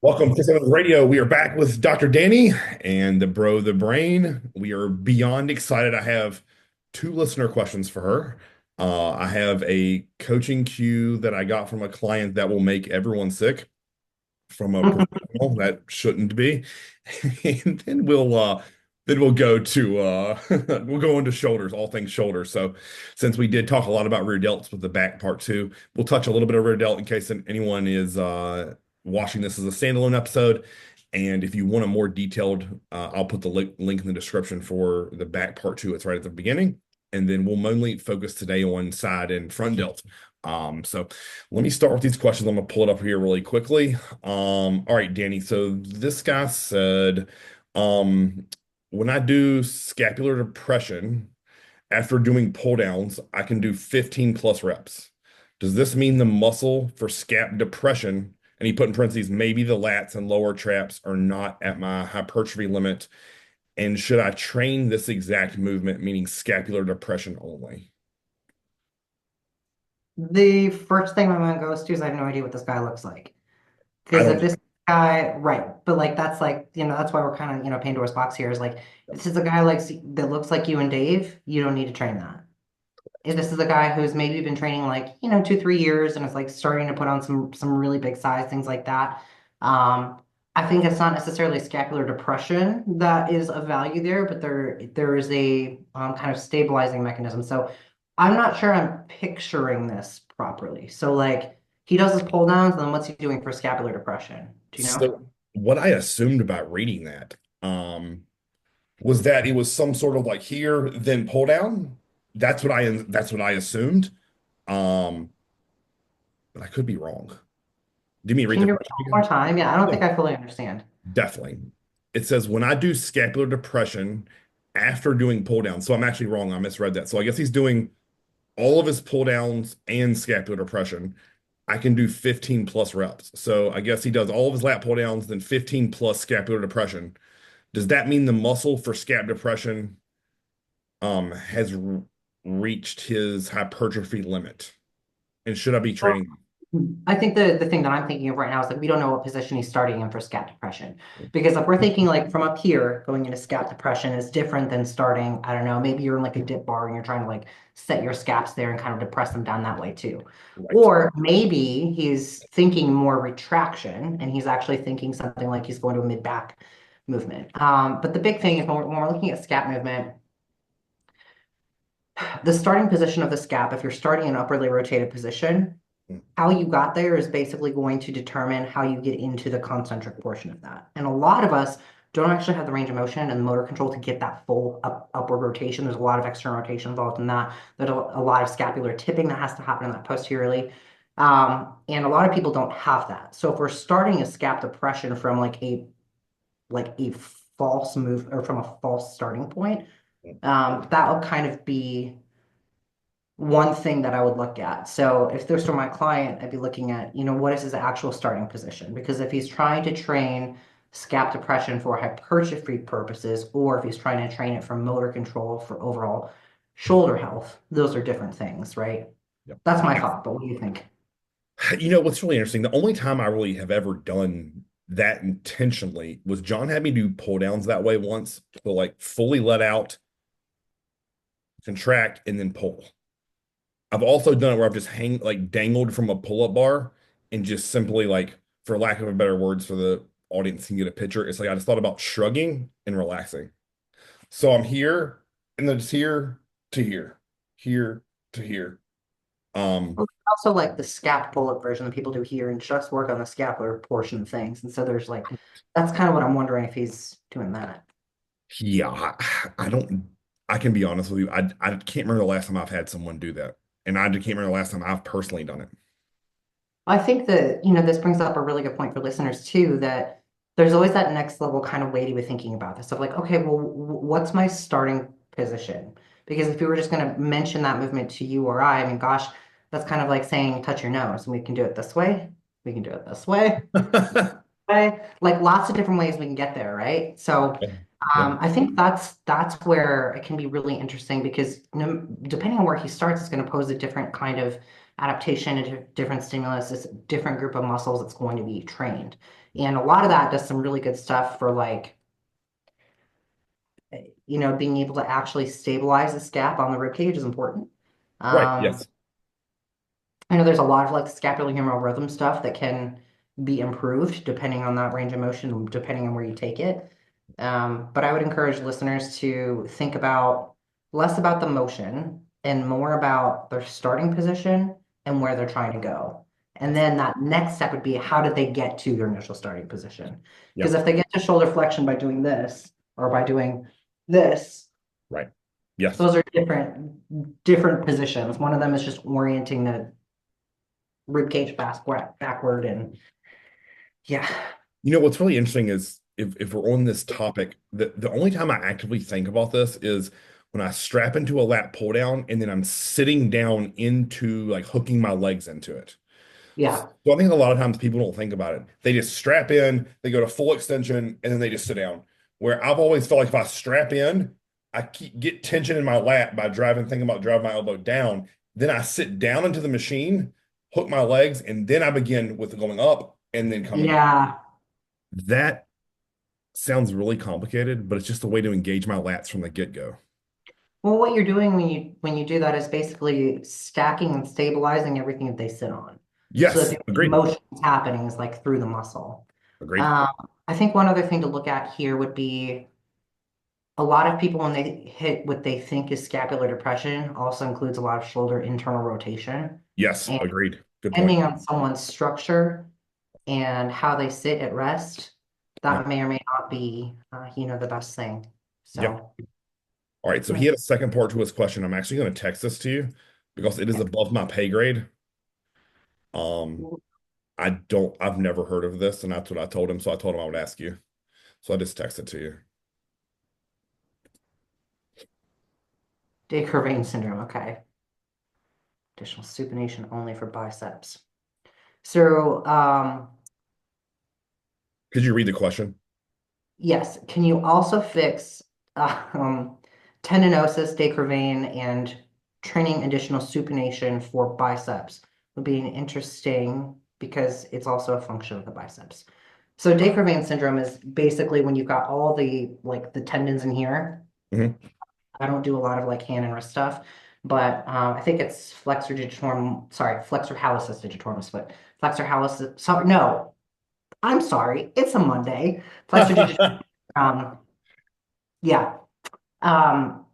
Welcome to Seventh Radio. We are back with Dr. Danny and the bro, the brain. We are beyond excited. I have two listener questions for her. I have a coaching cue that I got from a client that will make everyone sick from a professional that shouldn't be. And then we'll go to we'll go into shoulders, all things shoulders. So since we did talk a lot about rear delts with the back part two, we'll touch a little bit of rear delt in case anyone is watching this as a standalone episode. And if you want a more detailed, I'll put the link in the description for the back part two. It's right at the beginning. And then we'll mainly focus today on side and front delt. So let me start with these questions. I'm gonna pull it up here really quickly. All right, Danny. So this guy said, um, when I do scapular depression after doing pull downs, I can do 15 plus reps. Does this mean the muscle for scap depression, and he put in parentheses, maybe the lats and lower traps are not at my hypertrophy limit? And should I train this exact movement, meaning scapular depression only? The first thing my mind goes to is I have no idea what this guy looks like. I Because if don't this guy, right, but like that's like, that's why we're kind of, Pandora's box here is like, if this is a guy like that looks like you and Dave, you don't need to train that. If this is a guy who's maybe been training like, 2, 3 years and is like starting to put on some really big size, things like that. I think it's not necessarily scapular depression that is of value there, but there is a kind of stabilizing mechanism. So I'm not sure I'm picturing this properly. So like he does his pull downs, and then what's he doing for scapular depression? Do you know? So what I assumed about reading that was that it was some sort of like here, then pull down. That's what I assumed. Um, but I could be wrong. Do me read Can the you read question one more again? time? Yeah, I don't Yeah. think I fully understand. Definitely. It says when I do scapular depression after doing pull down. So I'm actually wrong. I misread that. So I guess he's doing all of his pull downs and scapular depression. I can do 15 plus reps. So I guess he does all of his lat pull downs, then 15 plus scapular depression. Does that mean the muscle for scap depression has reached his hypertrophy limit? And should I be training? I think the thing that I'm thinking of right now is that we don't know what position he's starting in for scap depression. Because if we're thinking like from up here, going into scap depression is different than starting, I don't know, maybe you're in like a dip bar and you're trying to like set your scaps there and kind of depress them down that way too. Right. Or maybe he's thinking more retraction and he's actually thinking something like he's going to a mid-back movement. But the big thing is when we're looking at scap movement, the starting position of the scap, if you're starting in upwardly rotated position, how you got there is basically going to determine how you get into the concentric portion of that. And a lot of us don't actually have the range of motion and the motor control to get that full upward rotation. There's a lot of external rotation involved in that. There's a lot of scapular tipping that has to happen in that posteriorly. And a lot of people don't have that. So if we're starting a scap depression from like a false move or from a false starting point, that will kind of be one thing that I would look at. So if this were my client, I'd be looking at, what is his actual starting position? Because if he's trying to train scap depression for hypertrophy purposes, or if he's trying to train it for motor control for overall shoulder health, those are different things, right? Yep. That's my thought, but what do you think? What's really interesting, the only time I really have ever done that intentionally was John had me do pull downs that way once. So like fully let out, contract, and then pull. I've also done it where I've just like dangled from a pull-up bar and just simply like, for lack of a better words for the audience can get a picture. It's like I just thought about shrugging and relaxing. So I'm here and then it's here to here. Um, Well, also like the scap pull-up version that people do here and just work on the scapular portion of things. And so there's like, that's kind of what I'm wondering if he's doing that. yeah, I don't, I can be honest with you. I can't remember the last time I've had someone do that. And I can't remember the last time I've personally done it. I think that, this brings up a really good point for listeners too, that there's always that next level kind of way to be thinking about this of like, okay, well, what's my starting position? Because if we were just going to mention that movement to you or I mean, gosh, that's kind of like saying touch your nose and we can do it this way. We can do it this way. Way. Like lots of different ways we can get there, right? So Yeah. I think that's where it can be really interesting because depending on where he starts, it's going to pose a different kind of adaptation to different stimulus. It's a different group of muscles that's going to be trained. And a lot of that does some really good stuff for like, being able to actually stabilize the scap on the rib cage is important. Right. Um, Yes. I know there's a lot of like scapulohumeral rhythm stuff that can be improved depending on that range of motion, depending on where you take it. But I would encourage listeners to think about less about the motion and more about their starting position and where they're trying to go. And Yes. then that next step would be how did they get to their initial starting position? Because Yep. if they get to shoulder flexion by doing this or by doing this, Right. Yes. those are different positions. One of them is just orienting the rib cage backward and yeah. What's really interesting is if we're on this topic, the only time I actively think about this is when I strap into a lat pull down and then I'm sitting down into like hooking my legs into it. Yeah. So I think a lot of times people don't think about it. They just strap in, they go to full extension, and then they just sit down. Where I've always felt like if I strap in, get tension in my lat by thinking about driving my elbow down. Then I sit down into the machine, hook my legs, and then I begin with going up and then coming down. Yeah. That sounds really complicated, but it's just a way to engage my lats from the get-go. Well, what you're doing when you do that is basically stacking and stabilizing everything that they sit on. So that Yes, the agreed. motion is happening is like through the muscle. Agreed. Um, I think one other thing to look at here would be a lot of people when they hit what they think is scapular depression also includes a lot of shoulder internal rotation. Yes, And agreed. Good point. depending on someone's structure and how they sit at rest, Yep. that may or may not be, the best thing. Yep. So, All right, so he yeah. had a second part to his question. I'm actually going to text this to you because it is above my pay grade. Um, I've never heard of this, and that's what I told him. So I told him I would ask you. So I just texted to you. De Quervain syndrome. Okay. Additional supination only for biceps. So, Could you read the question? yes, can you also fix um, tendinosis, de Quervain, and training additional supination for biceps? Would be interesting because it's also a function of the biceps. So de Quervain syndrome is basically when you've got all the like the tendons in here. Hmm. I don't do a lot of like hand and wrist stuff, but I think it's flexor hallucis digitorum, but flexor hallucis. Sorry, no, I'm sorry. It's a Monday. Flexor digitorum. Um, yeah. Um,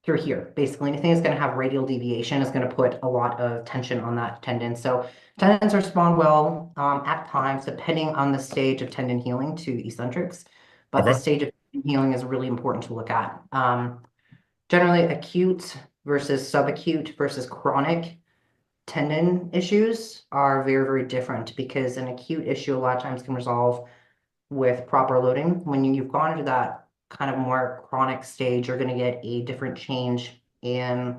through here, basically, anything that's going to have radial deviation is going to put a lot of tension on that tendon. So tendons respond well at times, depending on the stage of tendon healing to eccentrics, but the Okay. stage of healing is really important to look at. Generally acute versus subacute versus chronic tendon issues are very, very different because an acute issue a lot of times can resolve with proper loading. When you've gone into that kind of more chronic stage, you're going to get a different change in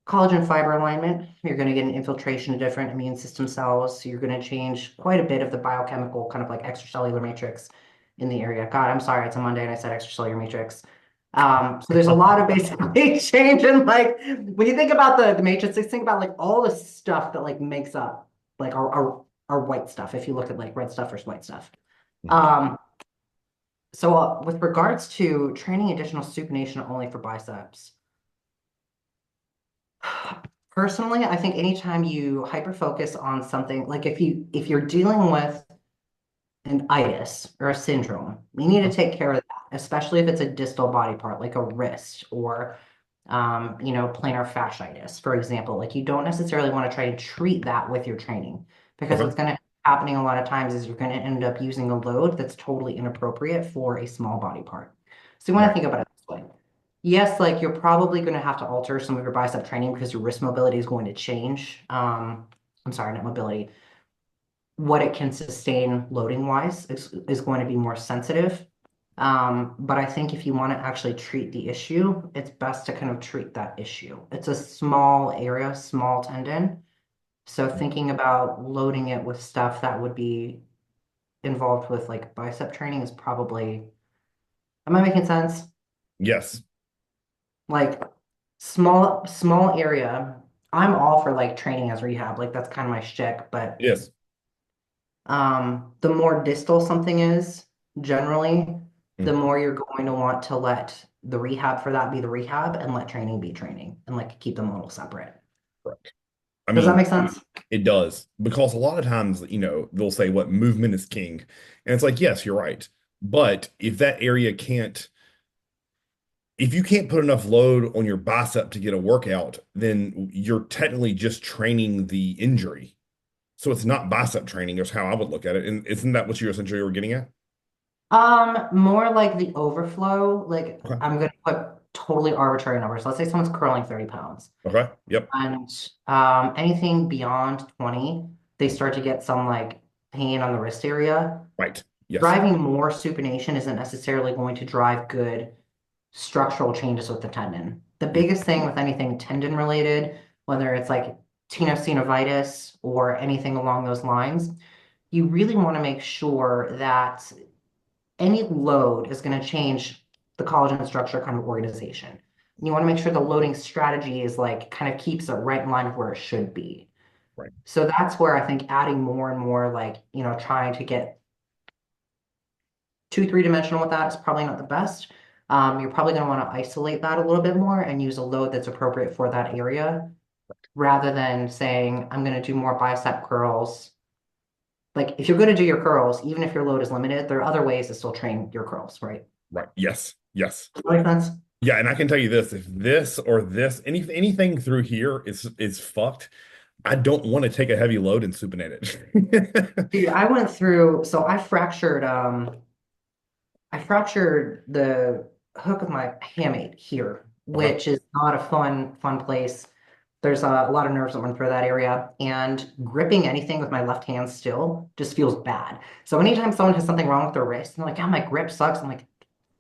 collagen fiber alignment. You're going to get an infiltration of different immune system cells. So you're going to change quite a bit of the biochemical kind of like extracellular matrix in the area. God, I'm sorry, it's a Monday and I said extracellular matrix. So there's a lot of basically change in like when you think about the matrix, think about like all the stuff that like makes up like our white stuff. If you look at like red stuff versus white stuff. Mhm. Um, so with regards to training additional supination only for biceps, personally, I think anytime you hyper focus on something, like if you're dealing with an itis or a syndrome, you need to take care of that, especially if it's a distal body part, like a wrist or plantar fasciitis, for example. Like you don't necessarily want to try to treat that with your training because Okay. what's going to happening a lot of times is you're going to end up using a load that's totally inappropriate for a small body part. So you want to Right. think about it this way. Yes, like you're probably going to have to alter some of your bicep training because your wrist mobility is going to change. I'm sorry, not mobility, what it can sustain loading wise is going to be more sensitive. But I think if you want to actually treat the issue, it's best to kind of treat that issue. It's a small area, small tendon. So thinking about loading it with stuff that would be involved with like bicep training is probably, am I making sense? Yes. Like small area. I'm all for like training as rehab. Like that's kind of my shtick, but Yes. the more distal something is, generally, the Mm, more you're going to want to let the rehab for that be the rehab and let training be training and like keep them a little separate. correct. I Does that mean, make sense? it does because a lot of times, they'll say what movement is king. And it's like, yes, you're right. But if you can't put enough load on your bicep to get a workout, then you're technically just training the injury. So it's not bicep training, is how I would look at it. And isn't that what you essentially were getting at? More like the overflow. Like Okay. I'm gonna put totally arbitrary numbers. Let's say someone's curling 30 pounds. Okay. Yep. And anything beyond 20, they start to get some like pain on the wrist area. Right. Yes. Driving more supination isn't necessarily going to drive good structural changes with the tendon. The Mm, biggest thing with anything tendon related, whether it's like tenosynovitis or anything along those lines, you really want to make sure that any load is going to change the collagen structure kind of organization. And you want to make sure the loading strategy is like kind of keeps it right in line with where it should be. right. So that's where I think adding more and more, like, trying to get two, three-dimensional with that is probably not the best. You're probably going to want to isolate that a little bit more and use a load that's appropriate for that area rather than saying, I'm going to do more bicep curls. Like, if you're going to do your curls, even if your load is limited, there are other ways to still train your curls, right? Right. Yes. Yes. Does that make sense? Yeah, and I can tell you this, if this or this, anything through here is fucked, I don't want to take a heavy load and supinate it. Dude, I went through, so I fractured the hook of my hamate here, Okay. which is not a fun place. There's a lot of nerves that run through that area, and gripping anything with my left hand still just feels bad. So anytime someone has something wrong with their wrist, and they're like, "Yeah, my grip sucks," I'm like,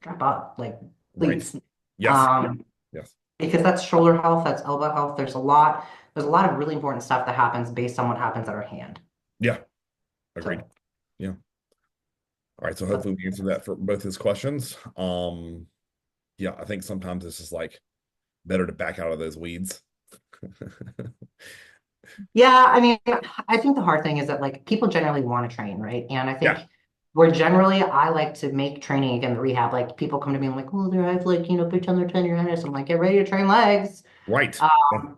"Strap up, like, Right. please." Yes. Um, Yes. because that's shoulder health, that's elbow health. There's a lot of really important stuff that happens based on what happens at our hand. Yeah. Agreed. So, Yeah. All right. So but hopefully we answered that for both his questions. Yeah, I think sometimes it's just like better to back out of those weeds. yeah, I mean, I think the hard thing is that like people generally want to train, right? And I think Yeah. I like to make training again the rehab. Like people come to me and like, oh, I have like, pretend they're tendonitis. I'm like, get ready to train legs. Right. Yeah.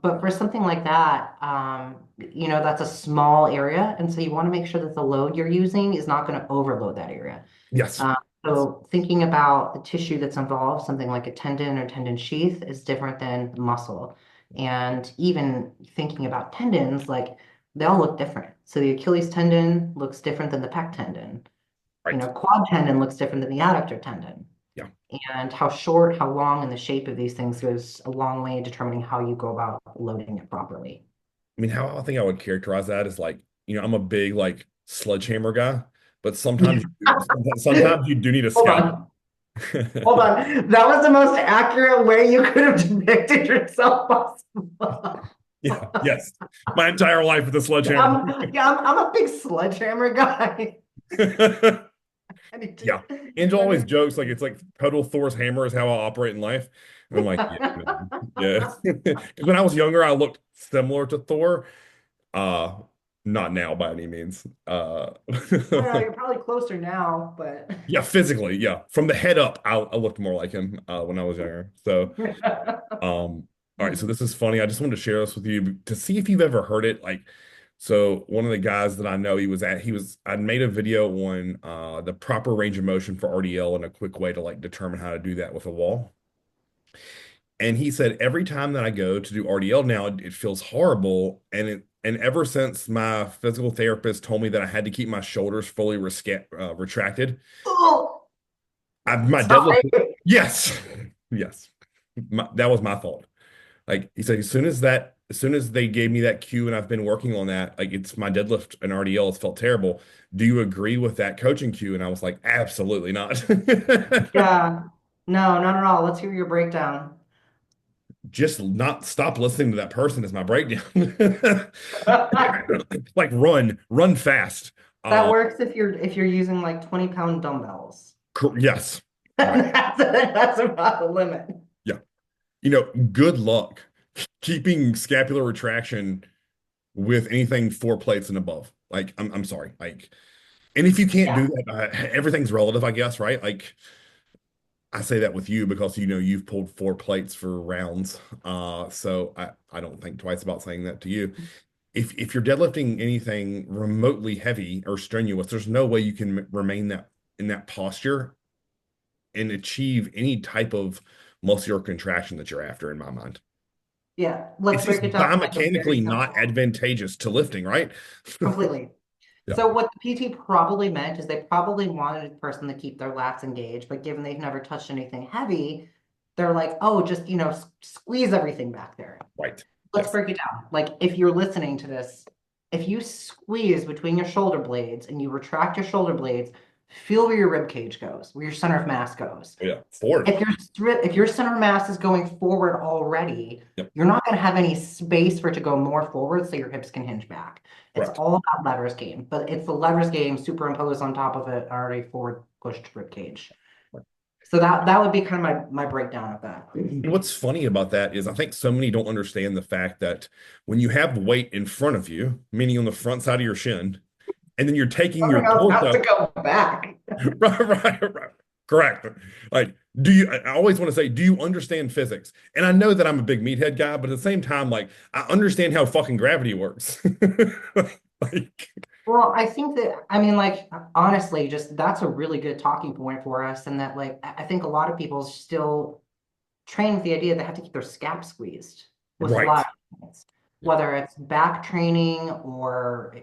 But for something like that, that's a small area. And so you want to make sure that the load you're using is not going to overload that area. Yes. Um, Yes. so thinking about the tissue that's involved, something like a tendon or tendon sheath is different than muscle. And even thinking about tendons, like they all look different. So the Achilles tendon looks different than the pec tendon. Right. Quad tendon looks different than the adductor tendon. Yeah. And how short, how long, and the shape of these things goes a long way in determining how you go about loading it properly. I mean, how I think I would characterize that is like, I'm a big like sledgehammer guy, but sometimes you do need a Hold scalpel. on. Hold on. That was the most accurate way you could have depicted yourself possible. Yeah, yes. My entire life with a sledgehammer. I'm a big sledgehammer guy. I need to, Yeah. Angel always jokes like it's like total Thor's hammer is how I operate in life. And I'm like, yeah, man. Yeah. Because when I was younger, I looked similar to Thor. Uh, Not now by any means. I know you're probably closer now, but Yeah, physically, yeah. From the head up, I looked more like him when I was younger. So, all right, so this is funny. I just wanted to share this with you to see if you've ever heard it. Like, so one of the guys that I know, I made a video on the proper range of motion for RDL and a quick way to like determine how to do that with a wall. And he said every time that I go to do RDL now, it feels horrible. And ever since my physical therapist told me that I had to keep my shoulders fully retracted, oh, my sorry. deadlift, yes, yes, that was my fault. Like he said, as soon as they gave me that cue and I've been working on that, like it's my deadlift and RDL has felt terrible. Do you agree with that coaching cue? And I was like, absolutely not. Yeah. No, not at all. Let's hear your breakdown. Just not stop listening to that person is my breakdown. Like run fast. That Uh, works if you're using like 20-pound dumbbells. yes, right. That's about the limit. Yeah. Good luck keeping scapular retraction with anything 4 plates and above. Like, I'm sorry. Like, and if you can't do Yeah. that, everything's relative, I guess, right? Like, I say that with you because you've pulled 4 plates for rounds. So I don't think twice about saying that to you. If you're deadlifting anything remotely heavy or strenuous, there's no way you can remain that in that posture and achieve any type of muscular contraction that you're after, in my mind. Yeah. Let's It's just break it down to like a very biomechanically not simple, advantageous to lifting, right? completely. Yeah, So what the PT probably meant is they probably wanted a person to keep their lats engaged, but given they've never touched anything heavy, they're like, oh, just, squeeze everything back there. right. Let's Yes. break it down. Like if you're listening to this, if you squeeze between your shoulder blades and you retract your shoulder blades, feel where your rib cage goes, where your center of mass goes. Oh, yeah. Forward. If your center of mass is going forward already, Yep. you're not going to have any space for it to go more forward so your hips can hinge back. It's Correct. all about levers game, but it's the levers game superimposed on top of it already forward pushed rib cage. Right. So that would be kind of my breakdown of that. And what's funny about that is I think so many don't understand the fact that when you have weight in front of you, meaning on the front side of your shin, and then you're taking your Something else has to torso, go back. right. Correct. Like, I always want to say, do you understand physics? And I know that I'm a big meathead guy, but at the same time, like, I understand how fucking gravity works. Like, Well, I think that, I mean, like, honestly, just that's a really good talking point for us. And that, like, I think a lot of people still train with the idea they have to keep their scap squeezed with a right. lot of things, whether it's back training or,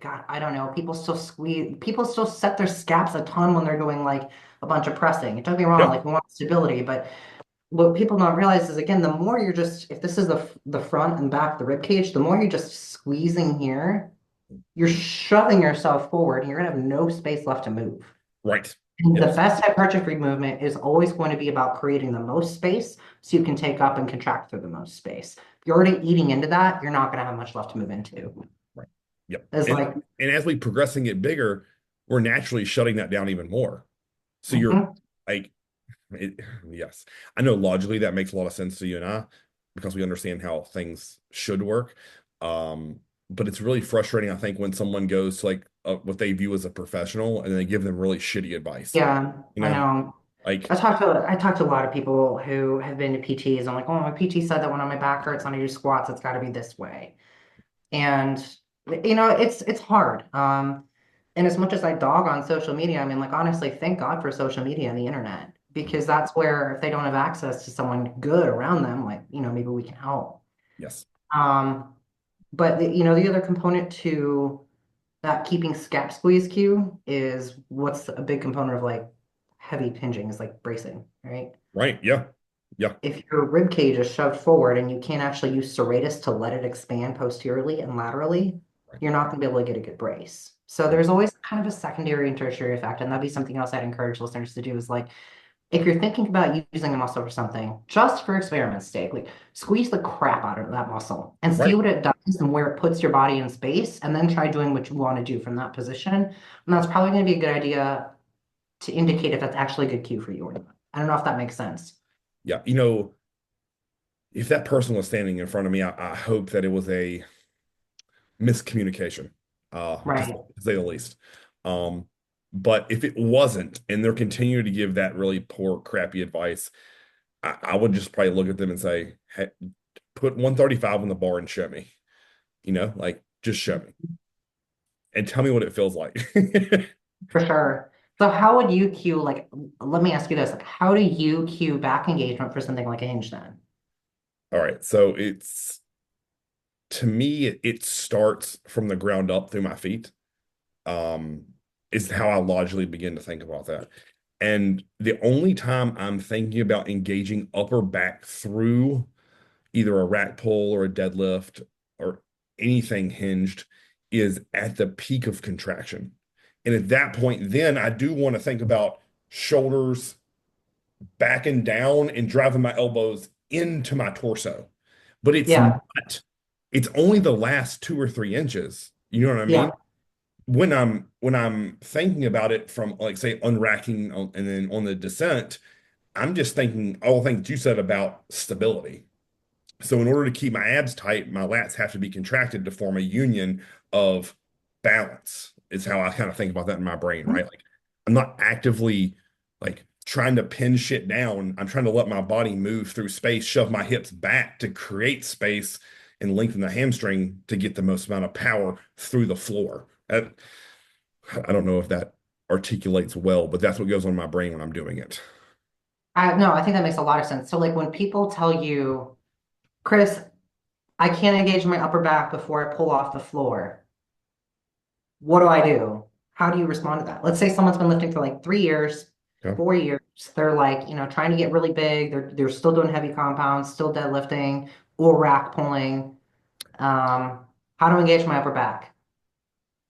God, I don't know. People still set their scaps a ton when they're doing like a bunch of pressing. Don't get me wrong, Yeah. like we want stability, but what people don't realize is again, the more you're just, if this is the front and back, the rib cage, the more you're just squeezing here, you're shoving yourself forward and you're gonna have no space left to move. Right. And the Yes. best hypertrophy movement is always going to be about creating the most space so you can take up and contract through the most space. If you're already eating into that, you're not going to have much left to move into. Right. Yep. It's And like, and as we progressing it bigger, we're naturally shutting that down even more. So you're mhm. like, yes, I know logically that makes a lot of sense to you and I because we understand how things should work. But it's really frustrating, I think, when someone goes to like what they view as a professional and they give them really shitty advice. Yeah, You I know, know. like, I talked to a lot of people who have been to PTs. I'm like, oh, my PT said that when my back hurts and I do squats, it's got to be this way. And it's hard. And as much as I dog on social media, I mean, like honestly, thank God for social media and the internet because that's where if they don't have access to someone good around them, like maybe we can help. yes, Um, but the other component to that keeping scap squeeze cue is what's a big component of like heavy hinging is like bracing, right? right, yeah, yeah, If your rib cage is shoved forward and you can't actually use serratus to let it expand posteriorly and laterally, right, you're not going to be able to get a good brace. So right, there's always kind of a secondary and tertiary effect, and that'd be something else I'd encourage listeners to do is like if you're thinking about using a muscle for something, just for experiment's sake, like squeeze the crap out of that muscle and see right. what it does and where it puts your body in space, and then try doing what you want to do from that position. And that's probably going to be a good idea to indicate if that's actually a good cue for you or not. I don't know if that makes sense. Yeah. If that person was standing in front of me, I hope that it was a miscommunication, Right. to say the least. Um, but if it wasn't, and they're continuing to give that really poor, crappy advice, I would just probably look at them and say, hey, put 135 on the bar and show me, like just show me and tell me what it feels like. For sure. So how would you cue, like, let me ask you this, like, how do you cue back engagement for something like a hinge then? All right. So to me, it starts from the ground up through my feet, um, is how I logically begin to think about that. And the only time I'm thinking about engaging upper back through either a rack pull or a deadlift or anything hinged is at the peak of contraction. And at that point, then I do want to think about shoulders backing down and driving my elbows into my torso. But Yeah, it's only the last 2 or 3 inches. You know what I mean? yeah, When I'm thinking about it from like say unracking and then on the descent, I'm just thinking all the things you said about stability. So in order to keep my abs tight, my lats have to be contracted to form a union of balance, is how I kind of think about that in my brain, right? Like I'm not actively like trying to pin shit down. I'm trying to let my body move through space, shove my hips back to create space and lengthen the hamstring to get the most amount of power through the floor. I don't know if that articulates well, but that's what goes on in my brain when I'm doing it. No, I think that makes a lot of sense. So like when people tell you, Chris, I can't engage my upper back before I pull off the floor. What do I do? How do you respond to that? Let's say someone's been lifting for like 3 years, Okay. 4 years. They're like, trying to get really big. They're still doing heavy compounds, still deadlifting or rack pulling. Um, how to engage my upper back?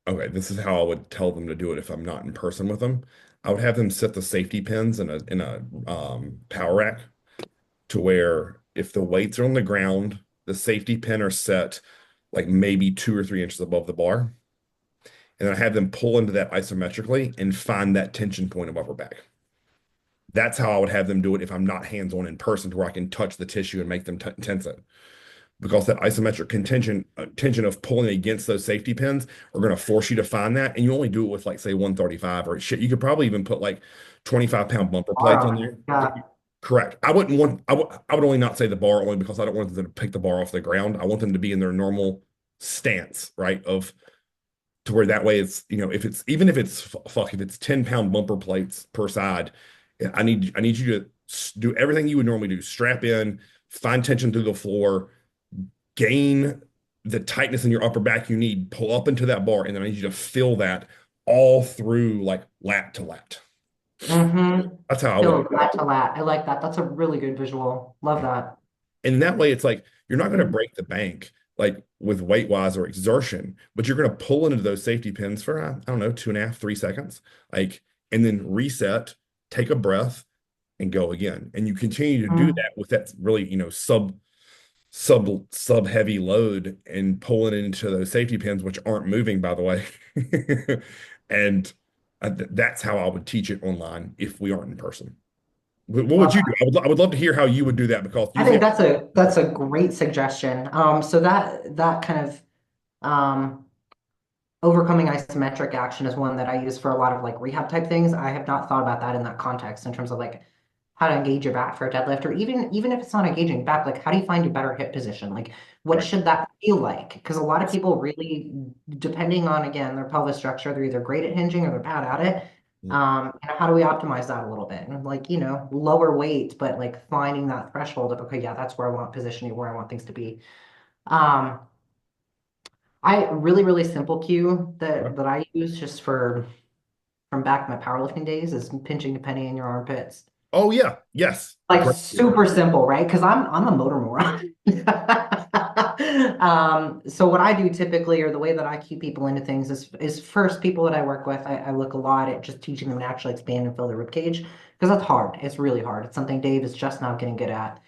Okay, this is how I would tell them to do it if I'm not in person with them. I would have them set the safety pins in a power rack to where if the weights are on the ground, the safety pin are set like maybe 2 or 3 inches above the bar. And then I have them pull into that isometrically and find that tension point of upper back. That's how I would have them do it if I'm not hands-on in person to where I can touch the tissue and make them t tense it. Because that isometric contention tension of pulling against those safety pins are going to force you to find that. And you only do it with like say 135 or shit. You could probably even put like 25-pound bumper Bar plates on on it. there. Yeah. Correct. I would only not say the bar only because I don't want them to pick the bar off the ground. I want them to be in their normal stance, right? Of to where that way it's, if it's even if it's fuck, if it's 10-pound bumper plates per side, I need you to do everything you would normally do. Strap in, find tension through the floor, gain the tightness in your upper back you need, pull up into that bar, and then I need you to feel that all through like lat to lat. Mm-hmm. That's how I Feel would. lat to lat. I like that. That's a really good visual. Love that. And that way, it's like you're not going to break the bank like with weight wise or exertion, but you're going to pull into those safety pins for, I don't know, 2.5, 3 seconds, like, and then reset, take a breath, and go again. And you continue to do Mm. that with that really, sub heavy load and pulling it into those safety pins, which aren't moving, by the way. And that's how I would teach it online if we aren't in person. What would Love you do? I would love to hear how you would do that because I usually, think that's a great suggestion. So that kind of um, overcoming isometric action is one that I use for a lot of like rehab type things. I have not thought about that in that context in terms of like how to engage your back for a deadlift, or even if it's not engaging back, like how do you find a better hip position? Like what right. should that feel like? Because a lot of people really, depending on again their pelvis structure, they're either great at hinging or they're bad at it. Mm. How do we optimize that a little bit? And like, lower weight, but like finding that threshold of, okay, yeah, that's where I want positioning, where I want things to be. Um, I really, really simple cue Okay. that I use just from back in my powerlifting days is pinching a penny in your armpits. Oh yeah, yes. Like Great. super simple, right? Because I'm a motor moron. So what I do typically, or the way that I keep people into things is first people that I work with, I look a lot at just teaching them to actually expand and fill their rib cage because that's hard. It's really hard. It's something Dave is just now getting good at.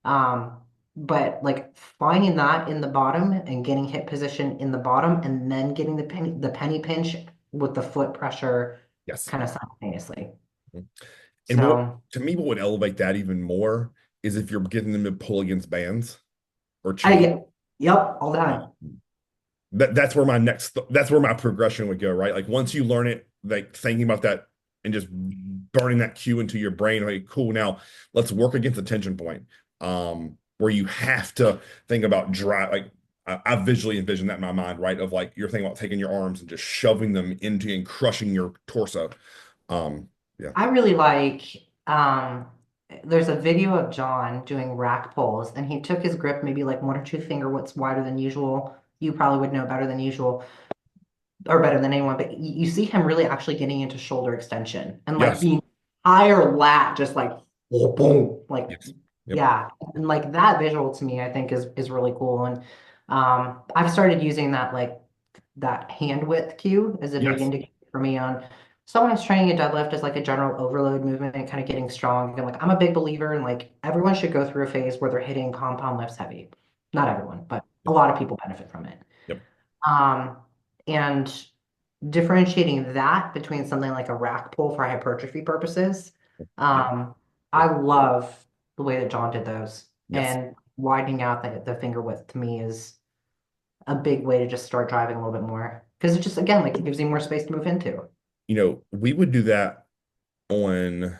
Um, but like finding that in the bottom and getting hip position in the bottom and then getting the penny pinch with the foot pressure Yes. kind of simultaneously. And what So to me, what would elevate that even more is if you're getting them to pull against bands or I chain. get, yep, all the time. That's where my progression would go, right? Like once you learn it, like thinking about that and just burning that cue into your brain, like cool, now let's work against the tension point. Where you have to think about drive, like I visually envision that in my mind, right? Of like you're thinking about taking your arms and just shoving them into and crushing your torso. Um, yeah. I really like there's a video of John doing rack pulls and he took his grip maybe like one or two finger widths wider than usual. You probably would know better than usual or better than anyone, but you see him really actually getting into shoulder extension and like Yes. the entire lat just like boom, boom, like Yes. Yep. yeah. And like that visual to me I think is really cool. And I've started using that like that hand width cue is a big Yes. indicator for me on someone who's training a deadlift as like a general overload movement and kind of getting strong. And like I'm a big believer in like everyone should go through a phase where they're hitting compound lifts heavy. Not everyone, but a Yep. lot of people benefit from it. Yep. Um, and differentiating that between something like a rack pull for hypertrophy purposes, Yep. um, Yep. I love the way that John did those. Yes. And widening out the finger width to me is a big way to just start driving a little bit more. Because it just, again, like it gives you more space to move into. We would do that on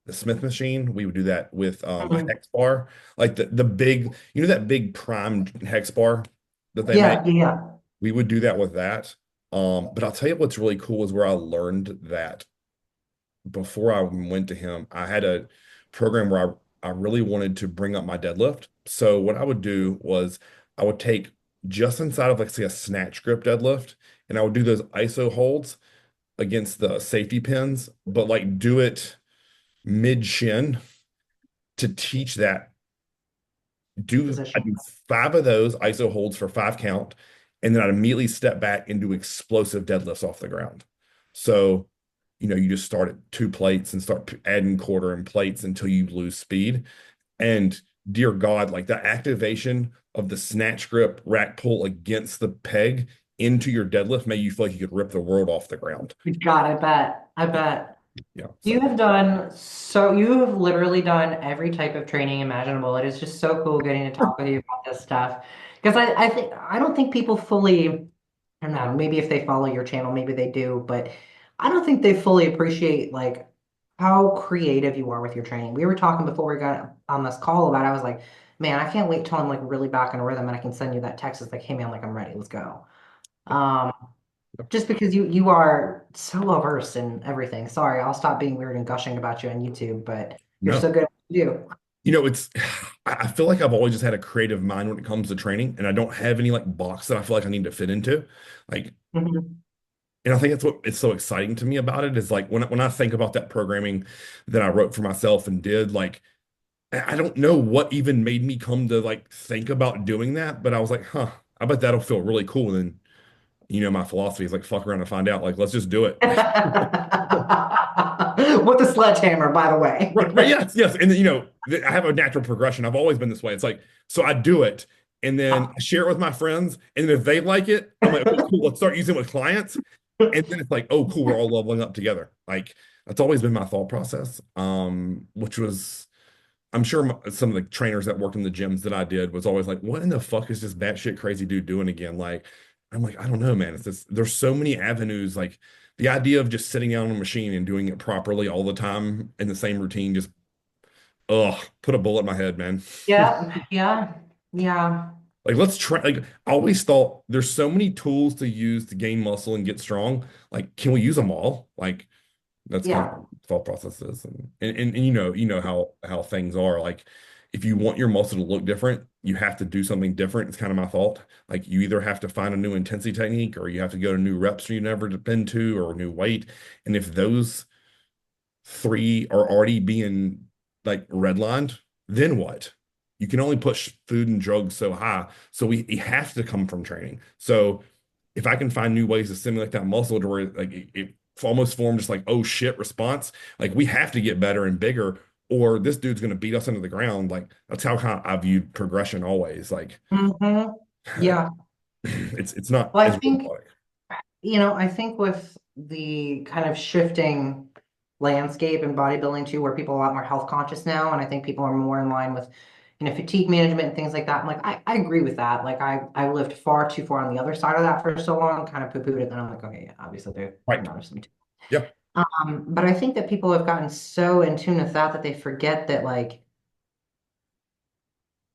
the Smith machine. We would do that with a Mhm. hex bar, like the big, that big primed hex bar that they make. Yeah, yeah, yeah. We would do that with that. But I'll tell you what's really cool is where I learned that before I went to him, I had a program where I really wanted to bring up my deadlift. So what I would do was I would take just inside of like say a snatch grip deadlift, and I would do those ISO holds against the safety pins, but like do it mid shin to teach that. I Position. do five of those ISO holds for 5 count, and then I'd immediately step back and do explosive deadlifts off the ground. So, you just start at 2 plates and start adding quarter and plates until you lose speed. And dear God, like that activation of the snatch grip rack pull against the peg into your deadlift made you feel like you could rip the world off the ground. God, I bet. I Yeah, bet. yeah. You So have done so, you have literally done every type of training imaginable. It is just so cool getting to talk with you about this stuff. Because I don't think people fully, I don't know, maybe if they follow your channel, maybe they do, but I don't think they fully appreciate like how creative you are with your training. We were talking before we got on this call about, I was like, man, I can't wait till I'm like really back in a rhythm and I can send you that text. It's like, hey man, like I'm ready, let's go. Um, just because you are so well versed in everything. Sorry, I'll stop being weird and gushing about you on YouTube, but you're so no. good at what you do. It's I feel like I've always just had a creative mind when it comes to training, and I don't have any like box that I feel like I need to fit into. Like, Mhm. and I think that's what it's so exciting to me about it is like when I think about that programming that I wrote for myself and did, like I don't know what even made me come to like think about doing that, but I was like, huh, I bet that'll feel really cool. And then, my philosophy is like fuck around and find out. Like, let's just do it. With the sledgehammer, by the way. Right, right, yes, yes. And then, I have a natural progression. I've always been this way. It's like, so I do it and then I share it with my friends. And then if they like it, I'm like, okay, cool, let's start using it with clients. And then it's like, oh, cool, we're all leveling up together. Like, that's always been my thought process. Which was, I'm sure some of the trainers that worked in the gyms that I did was always like, what in the fuck is this batshit crazy dude doing again? Like, I'm like, I don't know, man. It's just, there's so many avenues. Like, the idea of just sitting down on a machine and doing it properly all the time in the same routine just put a bullet in my head, man. Yeah, yeah, yeah, Like let's try like I always thought there's so many tools to use to gain muscle and get strong. Like, can we use them all? Like that's kind of yeah. what the thought process is. And you know how things are. Like if you want your muscle to look different, you have to do something different. It's kind of my thought. Like you either have to find a new intensity technique or you have to go to new reps you never been to or new weight. And if those three are already being like redlined, then what? You can only push food and drugs so high. So we have to come from training. So if I can find new ways to simulate that muscle to where like it almost formed just like, oh shit response, like we have to get better and bigger, or this dude's gonna beat us into the ground. Like that's how kind of I viewed progression always. Like Hmm. Yeah. it's not Well, I as think, robotic. I think with the kind of shifting landscape in bodybuilding too, where people are a lot more health conscious now, and I think people are more in line with, fatigue management and things like that. I'm like, I agree with that. Like I lived far too far on the other side of that for so long, kind of poo-pooed it, then I'm like, okay, yeah, obviously there Right. matters to me too. Yep. But I think that people have gotten so in tune with that they forget that like,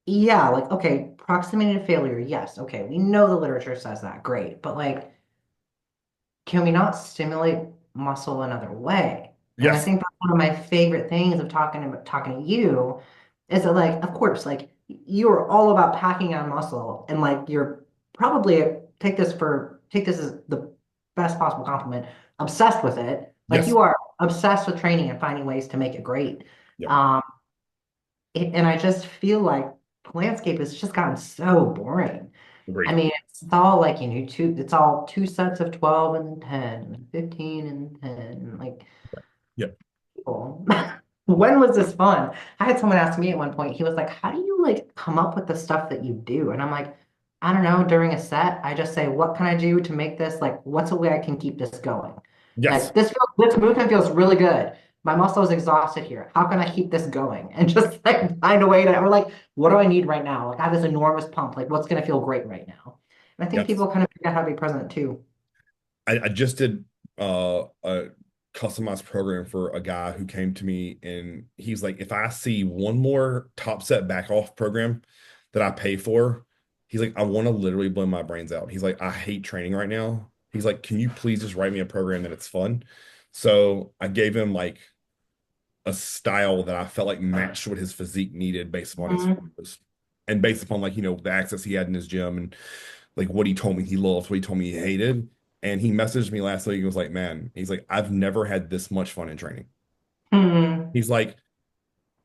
yeah, like okay, proximity to failure, yes, okay, we know the literature says that, great, but like can we not stimulate muscle another way? And I Yes. think that's one of my favorite things of talking to you is that like, of course, like you are all about packing on muscle and like you're probably take this as the best possible compliment, obsessed with it. Like Yes. you are obsessed with training and finding ways to make it great. Yep. Um, and I just feel like the landscape has just gotten so boring. I Agreed. mean, it's all like, it's all two sets of 12 and 10, and 15 and 10. Like, Yep. people. When was this fun? I had someone ask me at one point, he was like, how do you like come up with the stuff that you do? And I'm like, I don't know, during a set, I just say, what can I do to make this like, what's a way I can keep this going? Yes. Like this movement feels really good. my muscle is exhausted here. How can I keep this going? And just like find a way to, or like, what do I need right now? Like I have this enormous pump. Like what's going to feel great right now? And I think Yes. people kind of forget how to be present too. I just did a customized program for a guy who came to me and he's like, if I see one more top set back off program that I pay for, he's like, I want to literally blow my brains out. He's like, I hate training right now. He's like, can you please just write me a program that it's fun? So I gave him like a style that I felt like matched what his physique needed based upon his Mhm. photos and based upon like, the access he had in his gym and like what he told me he loved, what he told me he hated. And he messaged me last week. He was like, man, he's like, I've never had this much fun in training. Mhm. He's like,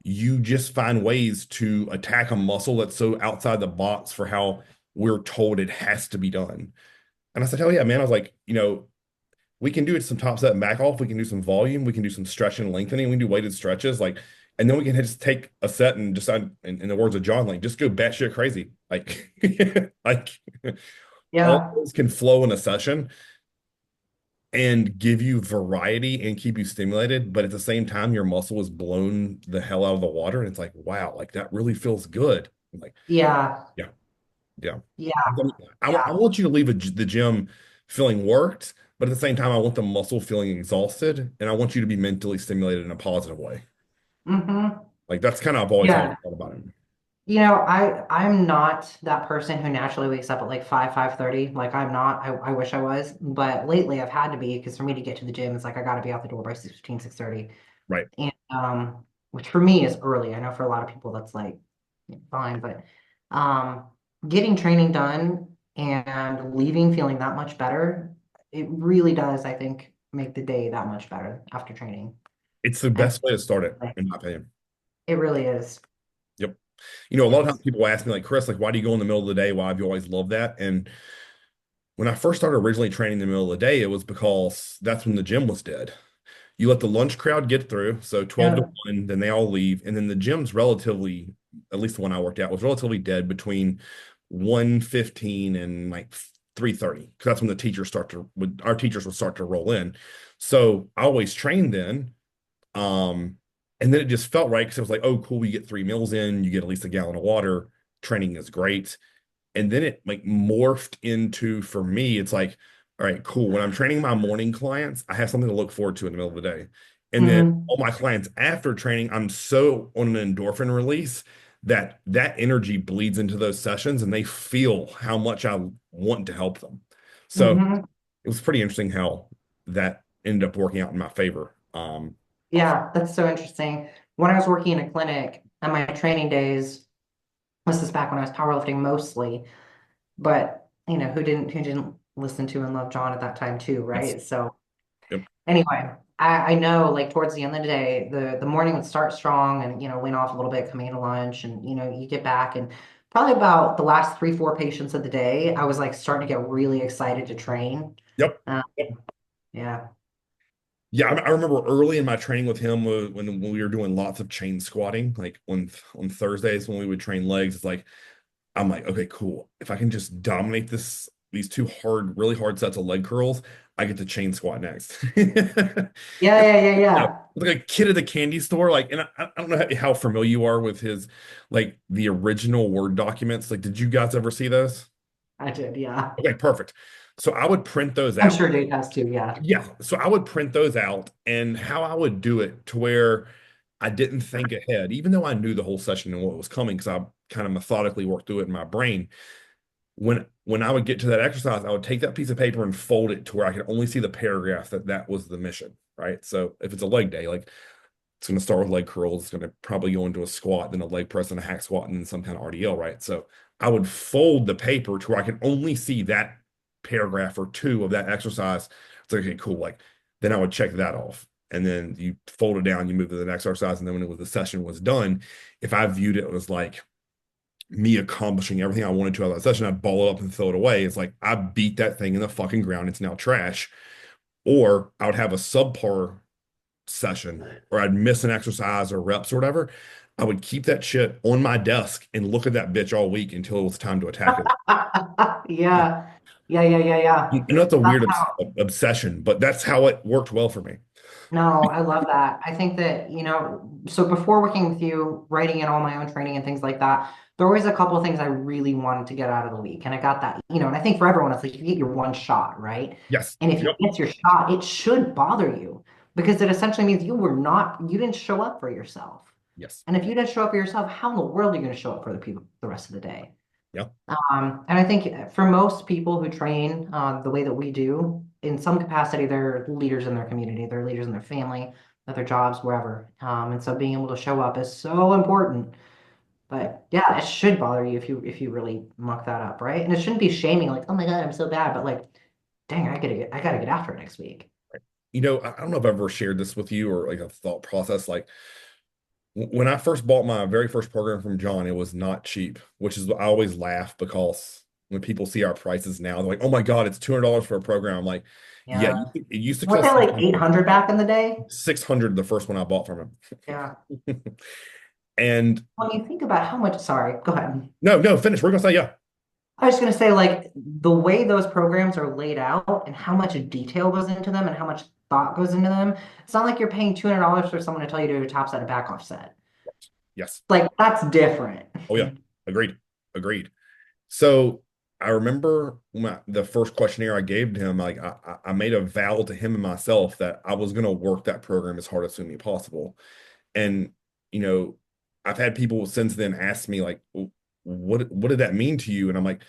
you just find ways to attack a muscle that's so outside the box for how we're told it has to be done. And I said, hell yeah, man. I was like, we can do it some top set and back off. We can do some volume. We can do some stretching and lengthening. We can do weighted stretches. Like, and then we can just take a set and decide, in the words of John, like, just go batshit crazy. Like, like all Yeah. those can flow in a session and give you variety and keep you stimulated, but at the same time, your muscle is blown the hell out of the water. And it's like, wow, like that really feels good. I'm like, Yeah. yeah, yeah. Yeah. I Yeah. want you to leave the gym feeling worked, but at the same time, I want the muscle feeling exhausted, and I want you to be mentally stimulated in a positive way. Hmm. Like that's kind of I've always how I Yeah. thought about it. I'm not that person who naturally wakes up at like 5:30. Like I'm not. I wish I was, but lately I've had to be because for me to get to the gym, it's like I got to be out the door by 6:15, 6:30. Right. And which for me is early. I know for a lot of people that's like fine, but um getting training done and leaving feeling that much better, it really does, I think, make the day that much better after training. It's the And best way to start it, like in my opinion. it really is. Yep. A lot of times It's people ask me, like, Chris, like, why do you go in the middle of the day? Why have you always loved that? And when I first started originally training in the middle of the day, it was because that's when the gym was dead. You let the lunch crowd get through, so 12 to yeah. 1, then they all leave. And then the gym's relatively, at least the one I worked at, was relatively dead between 1:15 and like 3:30, because that's when our teachers would start to roll in. So I always trained then. Um, and then it just felt right because it was like, oh, cool, you get 3 meals in, you get at least a gallon of water. Training is great. And then it like morphed into, for me, it's like, all right, cool. When I'm training my morning clients, I have something to look forward to in the middle of the day. And then Hmm. all my clients after training, I'm so on an endorphin release that that energy bleeds into those sessions and they feel how much I want to help them. So Hmm. it was pretty interesting how that ended up working out in my favor. Yeah, that's so interesting. When I was working in a clinic on my training days, this is back when I was powerlifting mostly, but who didn't listen to and love John at that time too, Yes. right? So Yep. anyway, I know like towards the end of the day, the morning would start strong and wane off a little bit coming into lunch and you get back and probably about the last three, four patients of the day, I was like starting to get really excited to train. Yep. Uh, Yep. yeah. Yeah, I remember early in my training with him when we were doing lots of chain squatting, like on Thursdays when we would train legs, it's like I'm like, okay, cool. If I can just dominate these two really hard sets of leg curls, I get to chain squat next. Yeah, yeah, yeah, Yeah, yeah. like a kid at the candy store, like, and I don't know how familiar you are with his like the original Word documents. Like, did you guys ever see those? I did, yeah. Okay, perfect. So I would print those I'm out. sure Dave has too, yeah. Yeah, so I would print those out, and how I would do it to where I didn't think ahead, even though I knew the whole session and what was coming, because I kind of methodically worked through it in my brain. When I would get to that exercise, I would take that piece of paper and fold it to where I could only see the paragraph that was the mission, right? So if it's a leg day, like it's going to start with leg curls, it's going to probably go into a squat, then a leg press and a hack squat, and then some kind of RDL, right? So I would fold the paper to where I can only see that paragraph or two of that exercise. It's like, okay, cool. Like then I would check that off. And then you fold it down, you move to the next exercise. And then when the session was done, if I viewed it as like me accomplishing everything I wanted to out of that session, I'd ball it up and throw it away. It's like I beat that thing in the fucking ground. It's now trash. Or I would have a subpar session or I'd miss an exercise or reps or whatever. I would keep that shit on my desk and look at that bitch all week until it was time to attack it. Yeah. Yeah, yeah, yeah, yeah. That's a That's weird how obsession, but that's how it worked well for me. No, I love that. I think that, so before working with you, writing in all my own training and things like that, there was a couple of things I really wanted to get out of the week. And I got that, and I think for everyone, it's like you get your one shot, right? Yes. And if you Yep. miss your shot, it should bother you because it essentially means you didn't show up for yourself. Yes. And if you didn't show up for yourself, how in the world are you going to show up for the people the rest of the day? Yep. And I think for most people who train the way that we do, in some capacity, they're leaders in their community, they're leaders in their family, at their jobs, wherever. And so being able to show up is so important. But yeah, it should bother you if you really muck that up, right? And it shouldn't be shaming, like, oh my God, I'm so bad, but like, dang, I gotta get after it next week. I don't know if I've ever shared this with you or like a thought process. Like when I first bought my very first program from John, it was not cheap, which is I always laugh because when people see our prices now, they're like, "Oh my God, it's $200 for a program." I'm like, "Yeah, Yeah. it used to Weren't cost they like 800 back in the day? 600 the first one I bought from Yeah. him." And When you think about how much, sorry, go ahead. no, no, finish. We're gonna say yeah. I was going to say, like, the way those programs are laid out and how much detail goes into them and how much thought goes into them, it's not like you're paying $200 for someone to tell you to do a top set and back off set. Yes. Like, that's different. Oh yeah. Agreed. Agreed. So I remember the first questionnaire I gave to him, like I made a vow to him and myself that I was gonna work that program as hard as humanly possible. And you know, I've had people since then ask me like, what did that mean to you? And I'm like,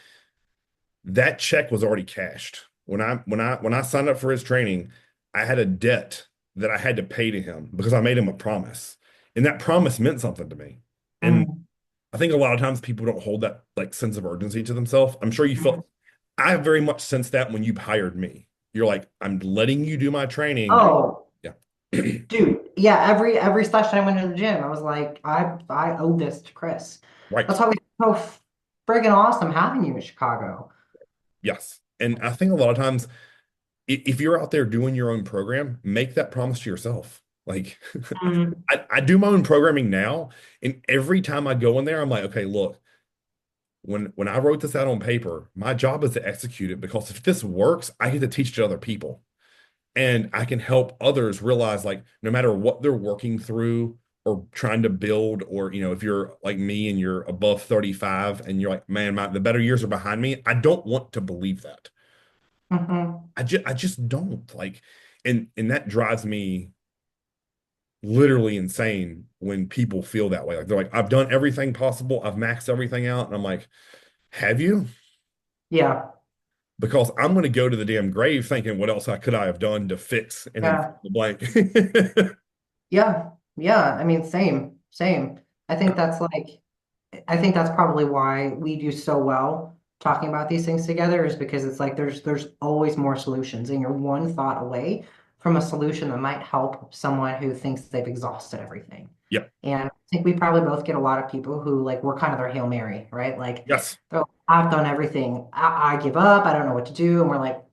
that check was already cashed. When I signed up for his training, I had a debt that I had to pay to him because I made him a promise. And that promise meant something to me. And Mm, I think a lot of times people don't hold that like sense of urgency to themselves. I'm sure you mm. felt I very much sensed that when you hired me. You're like, I'm letting you do my training. Oh, Yeah. dude. Yeah, every session I went to the gym, I was like, I owe this to Chris. Right. That's why it's so friggin' awesome having you in Chicago. Yes. And I think a lot of times if you're out there doing your own program, make that promise to yourself. Like Mm, I do my own programming now, and every time I go in there, I'm like, okay, look, when I wrote this out on paper, my job is to execute it because if this works, I get to teach it to other people. And I can help others realize like no matter what they're working through or trying to build, or if you're like me and you're above 35 and you're like, man, the better years are behind me. I don't want to believe that. mhm. I just don't like, and that drives me literally insane when people feel that way. Like they're like, I've done everything possible, I've maxed everything out, and I'm like, have you? Yeah, Because I'm going to go to the damn grave thinking, what else could I have done to fix and then fill yeah. the blank. Yeah, yeah. I mean, same, same. I think that's like, I think that's probably why we do so well talking about these things together is because it's like there's always more solutions, and you're one thought away from a solution that might help someone who thinks they've exhausted everything. Yep. And I think we probably both get a lot of people who like we're kind of their Hail Mary, right? Like Yes. they're like, I've done everything. I give up. I don't know what to do. And we're like,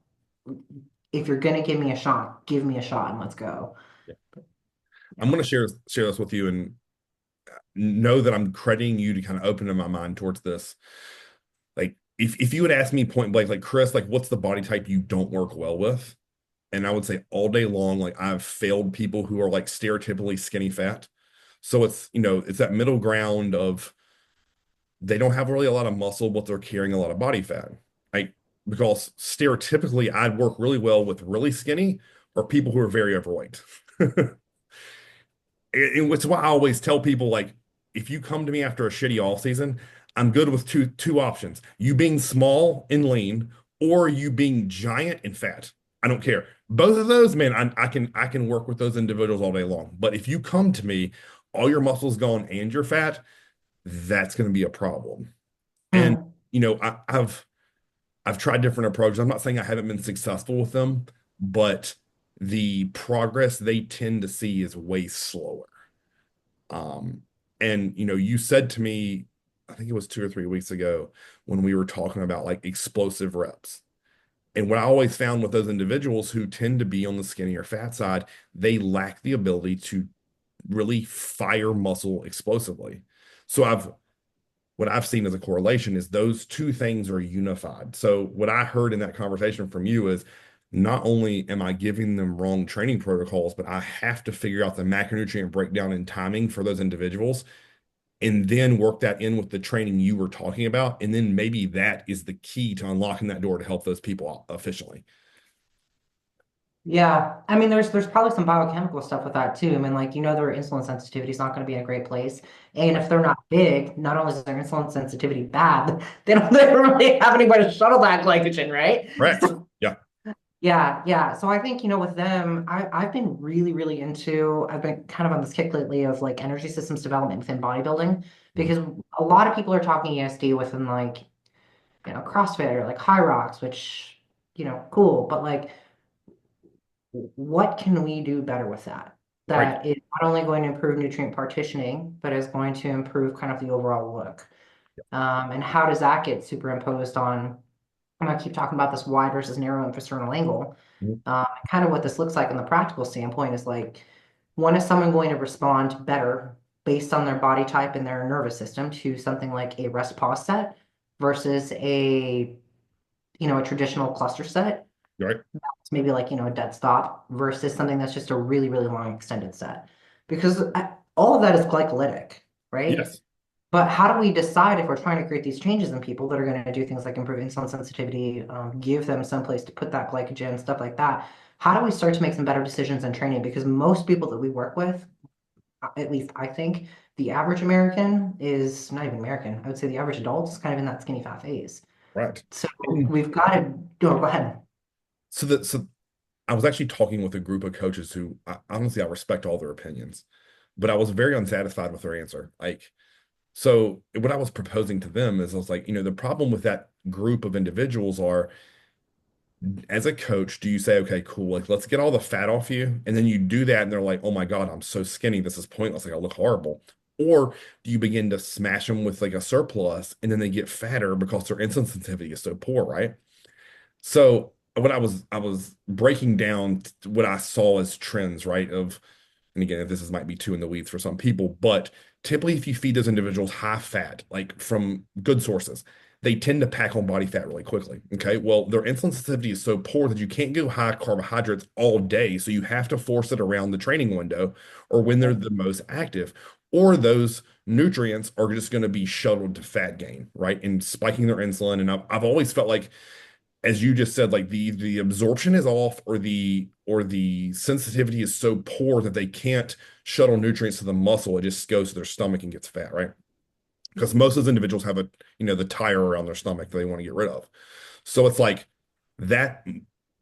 if you're gonna give me a shot, give me a shot and let's go. Yeah. I'm Yeah. going to share this with you and know that I'm crediting you to kind of open my mind towards this. Like if you would ask me point blank, like Chris, like what's the body type you don't work well with? And I would say all day long, like I've failed people who are like stereotypically skinny fat. So it's that middle ground of they don't have really a lot of muscle, but they're carrying a lot of body fat. Like because stereotypically I'd work really well with really skinny or people who are very overweight. And which is why I always tell people like if you come to me after a shitty off season, I'm good with two options. You being small and lean or you being giant and fat. I don't care. Both of those, man, I can work with those individuals all day long. But if you come to me, all your muscles gone and you're fat, that's going to be a problem. And Hmm. I've tried different approaches. I'm not saying I haven't been successful with them, but the progress they tend to see is way slower. Um, and you said to me, I think it was 2 or 3 weeks ago when we were talking about like explosive reps. And what I always found with those individuals who tend to be on the skinny or fat side, they lack the ability to really fire muscle explosively. So what I've seen as a correlation is those two things are unified. So what I heard in that conversation from you is not only am I giving them wrong training protocols, but I have to figure out the macronutrient breakdown and timing for those individuals and then work that in with the training you were talking about. And then maybe that is the key to unlocking that door to help those people out efficiently. Yeah, I mean, there's probably some biochemical stuff with that too. I mean, like their insulin sensitivity is not going to be in a great place, and Right. if they're not big, not only is their insulin sensitivity bad, they don't really have anybody to shuttle that glycogen, right? Correct. So Yeah. yeah, yeah. So I think with them, I've been really into. I've been kind of on this kick lately of like energy systems development within bodybuilding Mhm. because a lot of people are talking ESD within like CrossFit or like High Rocks, which cool, but like what can we do better with that? Right. That is not only going to improve nutrient partitioning, but is going to improve kind of the overall look. And how does that get superimposed on? I'm gonna keep talking about this wide versus narrow infrasternal angle. Mhm. Kind of what this looks like in the practical standpoint is like, when is someone going to respond better based on their body type and their nervous system to something like a rest pause set versus a traditional cluster set? Right. It's maybe like, a dead stop versus something that's just a really, really long extended set. Because all of that is glycolytic, right? Yes. But how do we decide if we're trying to create these changes in people that are going to do things like improve insulin sensitivity, give them some place to put that glycogen, stuff like that? How do we start to make some better decisions in training? Because most people that we work with, at least I think, the average American is not even American. I would say the average adult is kind of in that skinny fat phase. Right. So And we've got to go ahead. so I was actually talking with a group of coaches who honestly I respect all their opinions, but I was very unsatisfied with their answer. Like, so what I was proposing to them is I was like, the problem with that group of individuals are as a coach, do you say, okay, cool, like let's get all the fat off you? And then you do that and they're like, oh my God, I'm so skinny. This is pointless. Like I look horrible. Or do you begin to smash them with like a surplus and then they get fatter because their insulin sensitivity is so poor, right? So what I was breaking down what I saw as trends, right? And again, this might be too in the weeds for some people, but typically if you feed those individuals high fat, like from good sources, they tend to pack on body fat really quickly. Okay. Well, their insulin sensitivity is so poor that you can't go high carbohydrates all day. So you have to force it around the training window or when they're the most active, or those nutrients are just going to be shuttled to fat gain, right? And spiking their insulin. And I've always felt like as you just said, like the absorption is off or the sensitivity is so poor that they can't shuttle nutrients to the muscle. It just goes to their stomach and gets fat, right? Because most of those individuals have the tire around their stomach that they want to get rid of. So it's like that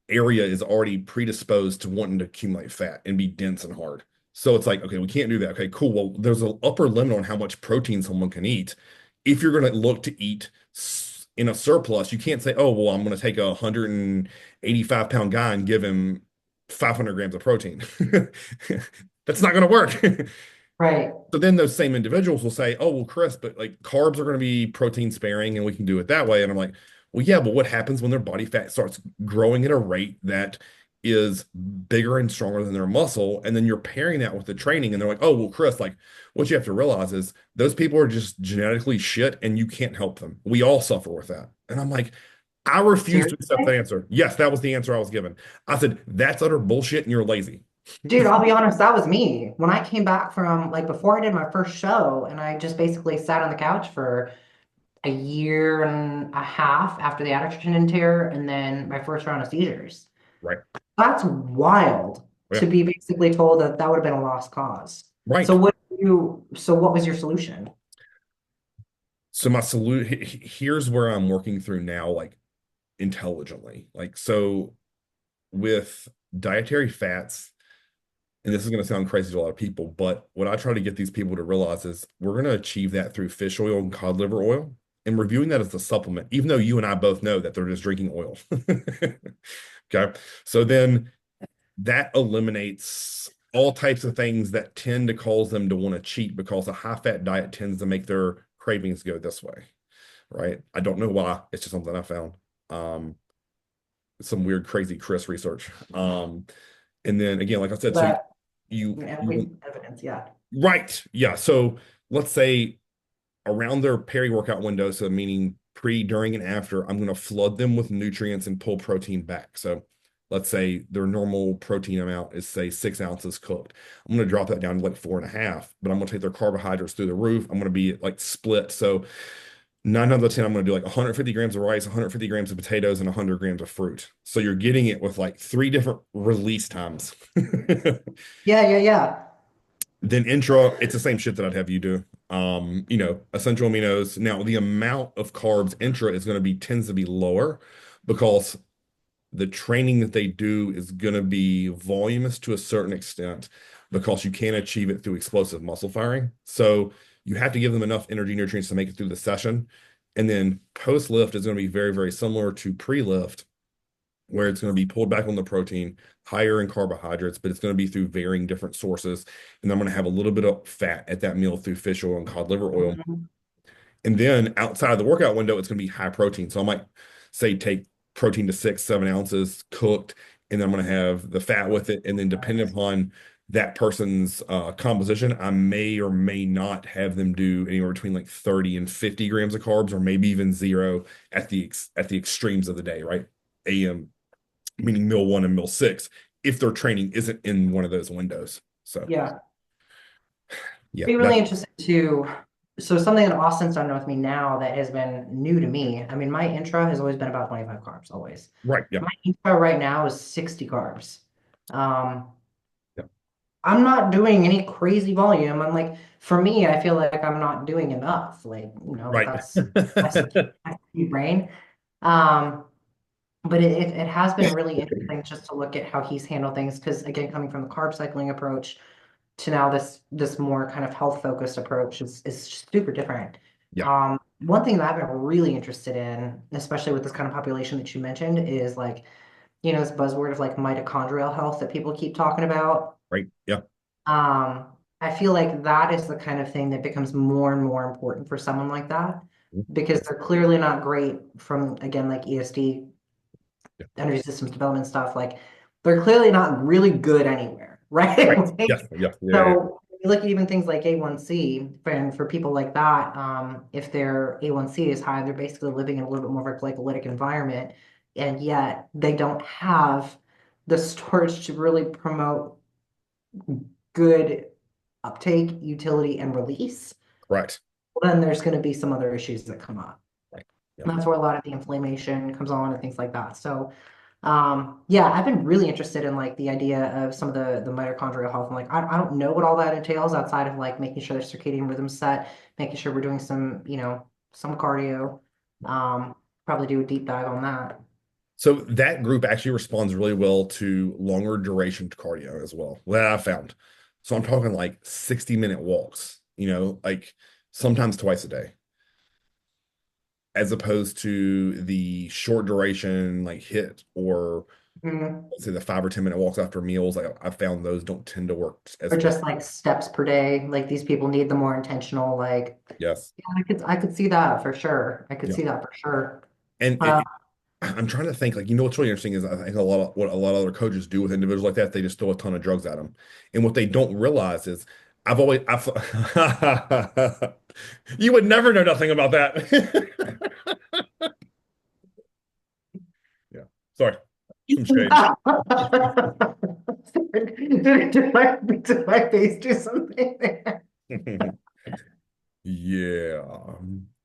area is already predisposed to wanting to accumulate fat and be dense and hard. So it's like, okay, we can't do that. Okay, cool. Well, there's an upper limit on how much protein someone can eat. If you're going to look to eat in a surplus, you can't say, oh, well, I'm going to take a 185-pound guy and give him 500 grams of protein. That's not going to work. Right. So then those same individuals will say, "Oh, well, Chris, but like carbs are going to be protein sparing and we can do it that way." And I'm like, "Well, yeah, but what happens when their body fat starts growing at a rate that is bigger and stronger than their muscle? And then you're pairing that with the training and they're like, "Oh, well, Chris, like what you have to realize is those people are just genetically shit and you can't help them. We all suffer with that." And I'm like, I refuse to accept Seriously? that answer. Yes, that was the answer I was given. I said, "That's utter bullshit and you're lazy." Dude, I'll be honest, that was me. When I came back from like before I did my first show and I just basically sat on the couch for a year and a half after the adductor tendon tear and then my first round of seizures. Right. That's wild to Yeah. be basically told that that would have been a lost cause. Right. So what was your solution? So my solution here's where I'm working through now, like intelligently. Like so with dietary fats, and this is going to sound crazy to a lot of people, but what I try to get these people to realize is we're going to achieve that through fish oil and cod liver oil and reviewing that as a supplement, even though you and I both know that they're just drinking oil. Okay. So then that eliminates all types of things that tend to cause them to want to cheat because a high fat diet tends to make their cravings go this way, right? I don't know why. It's just something I found. Um, some weird, crazy Chris research. And then again, like I said, so That you evidence, yeah. right, yeah. So let's say around their peri-workout window, so meaning pre, during, and after, I'm going to flood them with nutrients and pull protein back. So let's say their normal protein amount is say 6 ounces cooked. I'm going to drop that down to like 4.5, but I'm going to take their carbohydrates through the roof. I'm going to be like split. So 9 out of 10, I'm going to do like 150 grams of rice, 150 grams of potatoes, and 100 grams of fruit. So you're getting it with like three different release times. Yeah, yeah, yeah. Then intra, it's the same shit that I'd have you do. Essential aminos. Now, the amount of carbs intra is going to be tends to be lower because the training that they do is going to be voluminous to a certain extent because you can't achieve it through explosive muscle firing. So you have to give them enough energy nutrients to make it through the session. And then post lift is going to be very, very similar to pre lift, where it's going to be pulled back on the protein, higher in carbohydrates, but it's going to be through varying different sources. And I'm going to have a little bit of fat at that meal through fish oil and cod liver oil. Mhm. And then outside of the workout window, it's going to be high protein. So I might say take protein to 6, 7 ounces cooked, and then I'm going to have the fat with it. And then depending Nice. upon that person's composition, I may or may not have them do anywhere between like 30 and 50 grams of carbs, or maybe even zero at the extremes of the day, right? AM, meaning meal one and meal six, if their training isn't in one of those windows. So Yeah. yeah, Be really that interested to. So something that Austin's done with me now that has been new to me. I mean, my intra has always been about 25 carbs, always. right. Yeah. My intra right now is 60 carbs. Um, Yeah. I'm not doing any crazy volume. I'm like, for me, I feel like I'm not doing enough. Like, Right. that's the key brain. Um, but it has been really interesting just to look at how he's handled things. Because again, coming from the carb cycling approach to now this more kind of health focused approach is super different. Yeah. One thing that I've been really interested in, especially with this kind of population that you mentioned, is like, this buzzword of like mitochondrial health that people keep talking about. Right. Yeah. Um, I feel like that is the kind of thing that becomes more and more important for someone like that because Yes. they're clearly not great from, again, like ESD, Yeah. energy systems development stuff. Like they're clearly not really good anywhere, right? Right. Like, Yes. Yeah. Yeah. Yeah. so you look at even things like A1C, and for people like that, if their A1C is high, they're basically living in a little bit more of a glycolytic environment, and yet they don't have the storage to really promote good uptake, utility, and release. Right. Well, then there's going to be some other issues that come up. Right. Yeah. And that's where a lot of the inflammation comes on and things like that. So, yeah, I've been really interested in like the idea of some of the mitochondrial health. And like, I don't know what all that entails outside of like making sure their circadian rhythm's set, making sure we're doing some, some cardio. Um, Probably do a deep dive on that. So that group actually responds really well to longer duration cardio as well, that I found. So I'm talking like 60-minute walks, like sometimes twice a day, as opposed to the short duration, like hit or Mhm. let's say the 5 or 10 minute walks after meals. I found those don't tend to work as Or well. just like steps per day. Like these people need the more intentional, like, Yes. yeah, I could see that for sure. I could Yeah. see that for sure. And Uh, I'm trying to think, like, what's really interesting is I think a lot of what a lot of other coaches do with individuals like that, they just throw a ton of drugs at them. And what they don't realize is I've you would never know nothing about that. Yeah. Sorry. Some shade. did my face do something there? Yeah.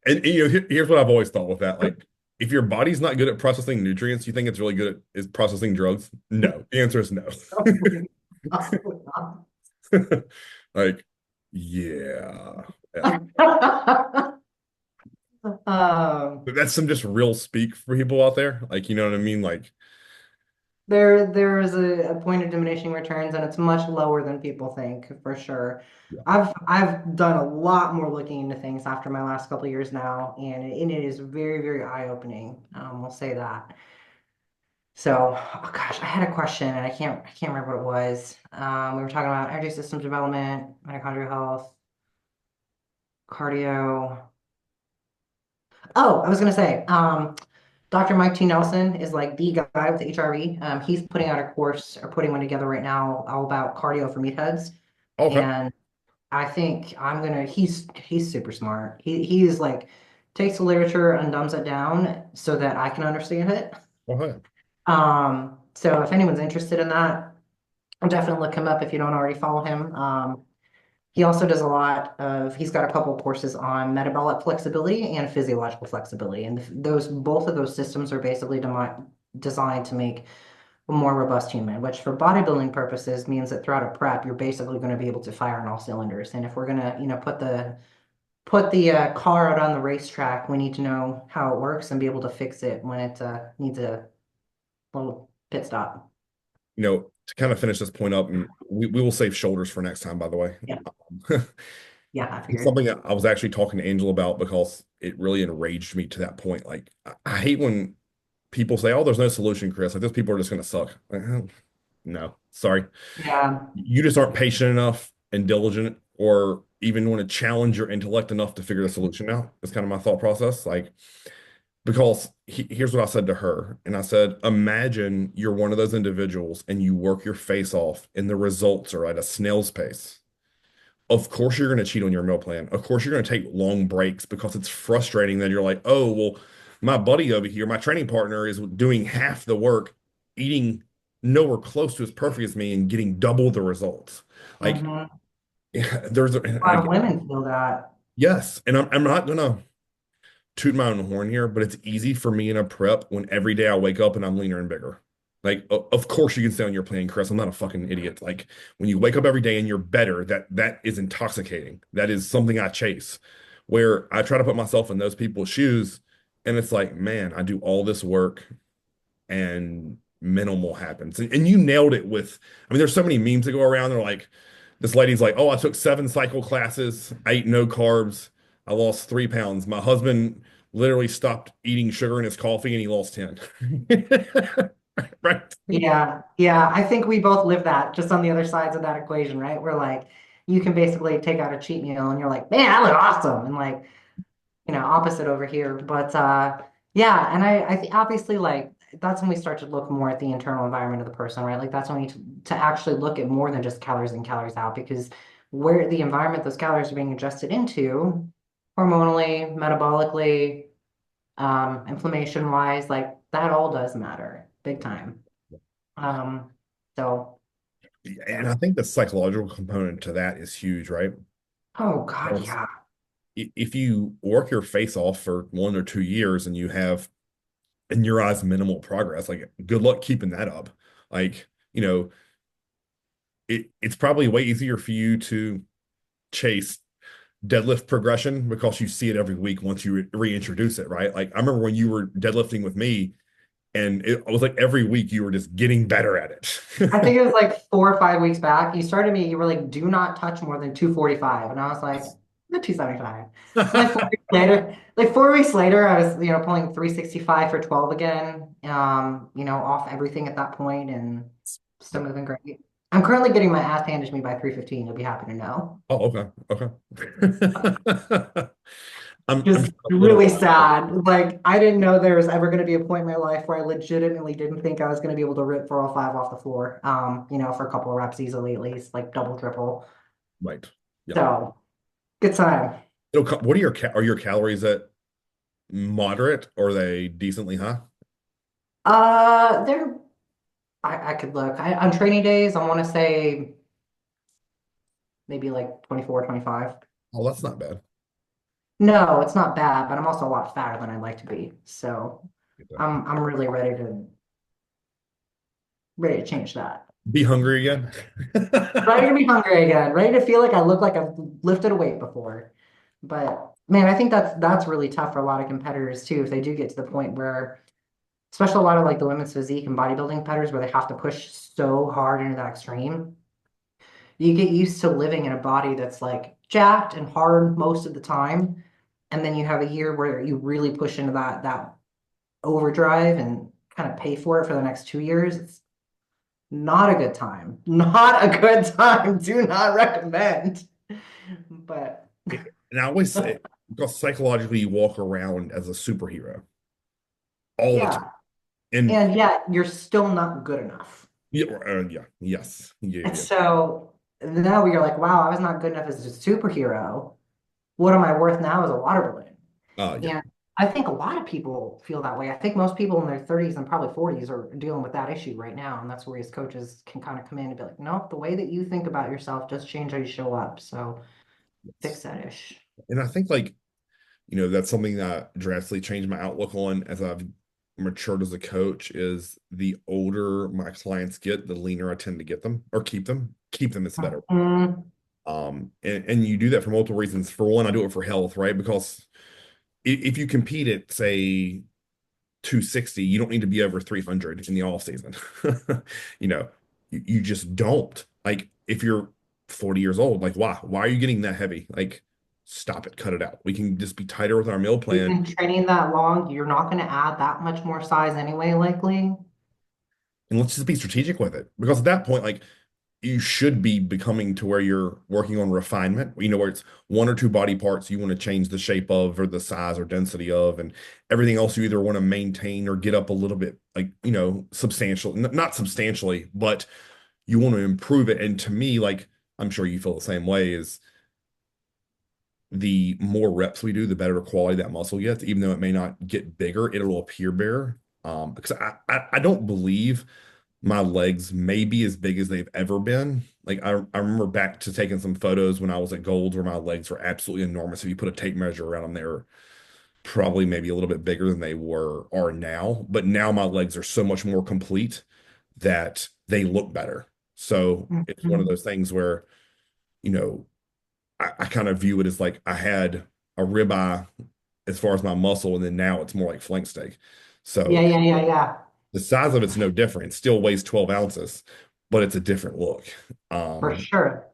And here's what I've always thought with that. Like, if your body's not good at processing nutrients, you think it's really good at is processing drugs? No. The answer is no. Like, yeah. Yeah. Um, But that's some just real speak for people out there. Like, you know what I mean? Like, there is a point of diminishing returns, and it's much lower than people think, for sure. yeah. I've done a lot more looking into things after my last couple of years now, and it is very, very eye-opening. We'll say that. So, oh gosh, I had a question and I can't remember what it was. We were talking about energy systems development, mitochondrial health, cardio. Oh, I was gonna say, Dr. Mike T. Nelson is like the guy with the HRV. He's putting out a course or putting one together right now all about cardio for meatheads. Okay. And I think he's super smart. He's like takes the literature and dumbs it down so that I can understand it. Okay. So if anyone's interested in that, definitely look him up if you don't already follow him. He also does a lot of, he's got a couple of courses on metabolic flexibility and physiological flexibility. And both of those systems are basically designed to make a more robust human, which for bodybuilding purposes means that throughout a prep, you're basically going to be able to fire on all cylinders. And if we're going to, put the car out on the racetrack, we need to know how it works and be able to fix it when it needs a little pit stop. To kind of finish this point up, and we will save shoulders for next time, by the way. Yeah, yeah, I It's figured. something that I was actually talking to Angel about because it really enraged me to that point. Like, I hate when people say, "Oh, there's no solution, Chris. Like, those people are just going to suck." Like, no, sorry. Yeah. You just aren't patient enough and diligent, or even want to challenge your intellect enough to figure the solution out. That's kind of my thought process. Like, because here's what I said to her. And I said, imagine you're one of those individuals and you work your face off and the results are at a snail's pace. Of course, you're going to cheat on your meal plan. Of course, you're going to take long breaks because it's frustrating that you're like, oh, well, my buddy over here, my training partner is doing half the work, eating nowhere close to as perfect as me and getting double the results. Like, Hmm. there's, A lot of women feel that. yes. And I'm not going to toot my own horn here, but it's easy for me in a prep when every day I wake up and I'm leaner and bigger. Like, of course you can stay on your plan, Chris. I'm not a fucking idiot. Like when you wake up every day and you're better, that is intoxicating. That is something I chase. Where I try to put myself in those people's shoes, and it's like, man, I do all this work and minimal happens. And you nailed it with, I mean, there's so many memes that go around. They're like, this lady's like, oh, I took 7 cycle classes, I ate no carbs, I lost 3 pounds. My husband literally stopped eating sugar in his coffee and he lost 10. Right. Yeah, yeah. I think we both live that just on the other sides of that equation, right? Where like you can basically take out a cheat meal and you're like, man, I look awesome. And like, opposite over here. But yeah, and I think obviously like that's when we start to look more at the internal environment of the person, right? Like that's when we need to actually look at more than just calories in, calories out, because where the environment those calories are being adjusted into, hormonally, metabolically, inflammation wise, like that all does matter big time. Um, so And yeah. I think the psychological component to that is huge, right? Oh God, Because yeah. if you work your face off for 1 or 2 years and you have, in your eyes, minimal progress, like good luck keeping that up. Like, it's probably way easier for you to chase deadlift progression because you see it every week once you reintroduce it, right? Like I remember when you were deadlifting with me, and it was like every week you were just getting better at I it. think it was like 4 or 5 weeks back. You started me, you were like, do not touch more than 245. And I was like, the 275. And like 4 weeks later, I was, pulling 365 for 12 again, off everything at that point and still Yep. moving great. I'm currently getting my ass handed to me by 315. You'll be happy to know. Oh, okay. Okay. I'm Just sure a little. really sad. Like, I didn't know there was ever going to be a point in my life where I legitimately didn't think I was going to be able to rip 405 off the floor, for a couple of reps easily, at least, like double, triple. Right. Yep. So, good time. What are your calories at moderate or are they decently high? There, I could look. On training days, I want to say maybe like 24, 25. Oh, that's not bad. No, it's not bad, but I'm also a lot fatter than I'd like to be. So, Get that. I'm really ready to change that. Be hungry again. Ready to be hungry again, ready to feel like I look like I've lifted a weight before. But man, I think that's really tough for a lot of competitors too, if they do get to the point where, especially a lot of like the women's physique and bodybuilding competitors where they have to push so hard into that extreme. You get used to living in a body that's like jacked and hard most of the time. And then you have a year where you really push into that overdrive and kind of pay for it for the next 2 years. It's not a good time. Not a good time. Do not recommend. But And I always say, because psychologically you walk around as a superhero all the time. yeah. And And yet you're still not good enough. yeah, yeah, yes, yeah, And yeah. so now you're like, wow, I was not good enough as a superhero. What am I worth now as a water balloon? Yeah. And I think a lot of people feel that way. I think most people in their 30s and probably 40s are dealing with that issue right now. And that's where his coaches can kind of come in and be like, no, the way that you think about yourself just change how you show up. So fix that ish. And I think like, that's something that drastically changed my outlook on as I've matured as a coach is the older my clients get, the leaner I tend to get them or keep them. Keep them is the better. Mm, And you do that for multiple reasons. For one, I do it for health, right? Because if you compete at say 260, you don't need to be over 300 in the off season. You know, you just don't. Like if you're 40 years old, like why are you getting that heavy? Like stop it, cut it out. We can just be tighter with our meal you've plan been training that long, you're not going to add that much more size anyway, likely. and let's just be strategic with it. Because at that point, like you should be becoming to where you're working on refinement, where it's one or two body parts you want to change the shape of or the size or density of, and everything else you either want to maintain or get up a little bit, like, substantial, not substantially, but you want to improve it. And to me, like, I'm sure you feel the same way, is the more reps we do, the better quality that muscle gets, even though it may not get bigger, it'll appear bigger. Because I don't believe my legs may be as big as they've ever been. Like I remember back to taking some photos when I was at Gold where my legs were absolutely enormous. If you put a tape measure around them, they were probably maybe a little bit bigger than they are now. But now my legs are so much more complete that they look better. So it's one of Mhm. those things where, you know, I kind of view it as like I had a ribeye as far as my muscle, and then now it's more like flank steak. Yeah, So yeah, yeah, yeah, the size of it's no different. It still weighs 12 ounces, but it's a different look. for Um, sure.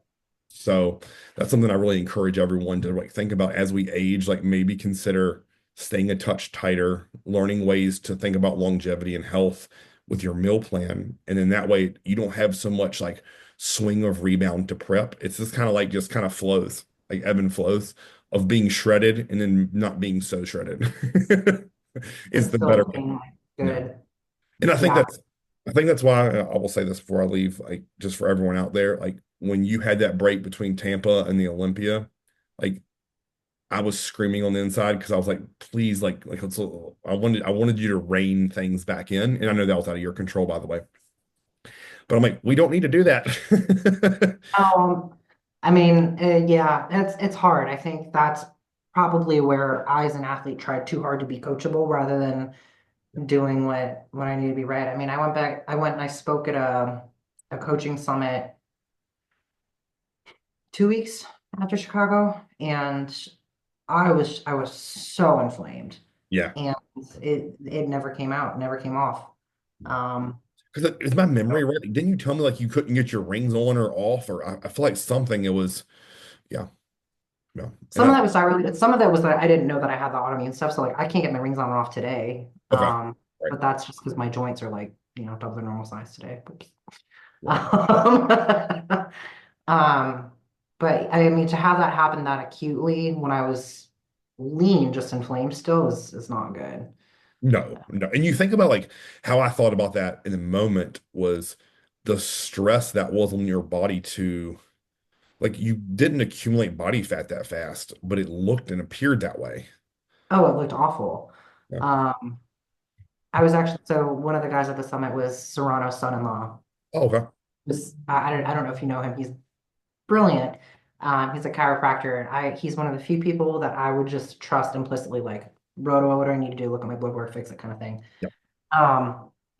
so that's something I really encourage everyone to like think about as we age, like maybe consider staying a touch tighter, learning ways to think about longevity and health with your meal plan. And then that way you don't have so much like swing of rebound to prep. It's just kind of flows, like ebb and flows of being shredded and then not being so shredded is And the better still way. being like Yeah. good. And Yeah. I think that's why I will say this before I leave, like just for everyone out there, like when you had that break between Tampa and the Olympia, like I was screaming on the inside because I was like, please, I wanted you to rein things back in. And I know that was out of your control, by the way. But I'm like, we don't need to do that. Um, I mean, yeah, it's hard. I think that's probably where I, as an athlete, tried too hard to be coachable rather than doing what I need to be right. I mean, I went and I spoke at a coaching summit 2 weeks after Chicago, and I was so inflamed, Yeah. and it never came out, never came off. Um, Because is my memory right? Like, didn't you tell me like you couldn't get your rings on or off? Or I feel like something it was, yeah, yeah. And Some of that was thyroid. Some of that was that I didn't know that I had the autoimmune stuff. So like I can't get my rings on and off today. okay. Right. But that's just because my joints are like, double the normal size today. Oops. Right. Um, um, but I mean to have that happen that acutely when I was lean, just inflamed still is not good. No, no. And you think about like how I thought about that in the moment was the stress that was on your body to like you didn't accumulate body fat that fast, but it looked and appeared that way. Oh, it looked awful. Yeah. Um, I was actually so one of the guys at the summit was Serrano's son-in-law. Oh, okay. I don't know if you know him. He's brilliant. He's a chiropractor. He's one of the few people that I would just trust implicitly, like, Roto, what do I need to do? Look at my blood work, fix it kind of thing. Yeah.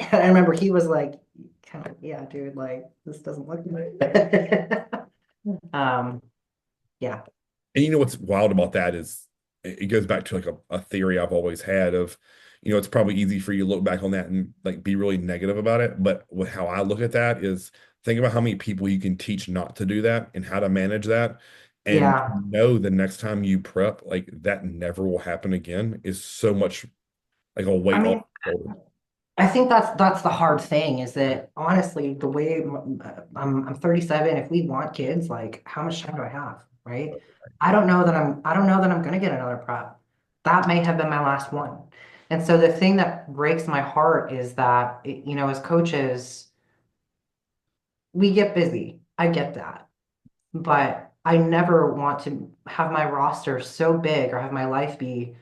And I remember he was like, kind of, yeah, dude, like, this doesn't look good. Um, yeah. And you know what's wild about that is it goes back to like a theory I've always had of, it's probably easy for you to look back on that and like be really negative about it. But how I look at that is think about how many people you can teach not to do that and how to manage that. And Yeah. know the next time you prep, like that never will happen again is so much like a I weight off mean, the shoulder. I think that's the hard thing is that honestly, the way I'm 37, if we want kids, like how much time do I have, right? I don't know that I'm gonna get another prep. That may have been my last one. And so the thing that breaks my heart is that, as coaches, we get busy. I get that. But I never want to have my roster so big or have my life be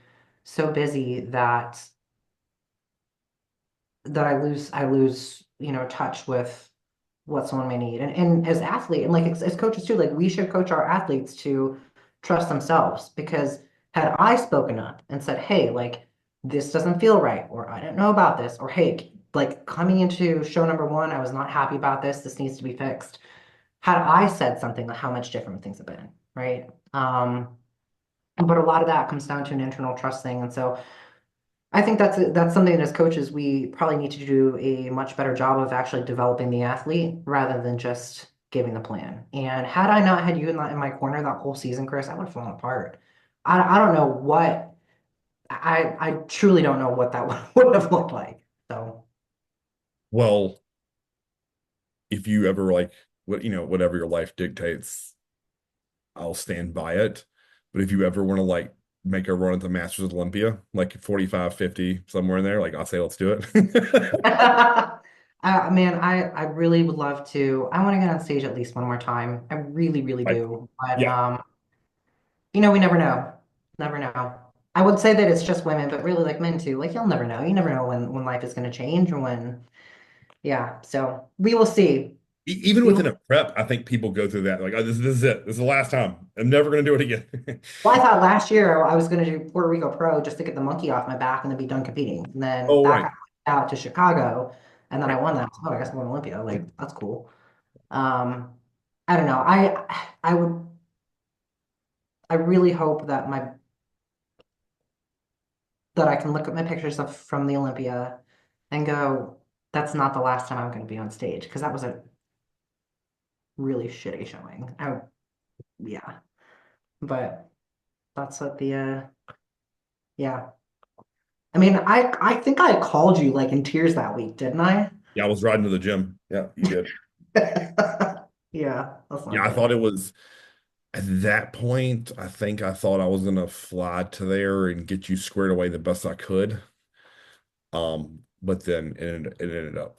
so busy that I lose, touch with what someone may need. And as athlete and like as coaches too, like we should coach our athletes to trust themselves because had I spoken up and said, hey, like this doesn't feel right, or I don't know about this, or hey, like coming into show number one, I was not happy about this. This needs to be fixed. Had I said something, like how much different things have been, right? But a lot of that comes down to an internal trust thing. And so I think that's something that as coaches we probably need to do a much better job of actually developing the athlete rather than just giving the plan. And had I not had you in my corner that whole season, Chris, I would have fallen apart. I don't know what I truly don't know what that would have looked like. So Well, if you ever like whatever your life dictates, I'll stand by it. But if you ever want to like make a run at the Masters of Olympia, like 45, 50, somewhere in there, like I'll say let's do it. man, I really would love to. I want to get on stage at least one more time. I really, really Like, do. But yeah. we never know. Never know. I would say that it's just women, but really like men too. Like you'll never know. You never know when life is going to change or when, yeah. So we will see. Even We within will. a prep, I think people go through that. Like, oh, this is it. This is the last time. I'm never going to do it again. Well, I thought last year I was going to do Puerto Rico Pro just to get the monkey off my back and then be done competing. And then Oh, that right. got out to Chicago, and then I Right. won that. So, oh, I guess I'm going to Olympia. Like that's cool. Um, I don't know. I really hope that I can look at my pictures of from the Olympia and go, that's not the last time I'm going to be on stage because that was a really shitty showing. Yeah, but that's what yeah. I mean, I think I called you like in tears that week, didn't I? Yeah, I was riding to the gym. Yeah, you did. Yeah, that's Yeah, not I thought good. it was at that point, I think I thought I was gonna fly to there and get you squared away the best I could. But then it ended up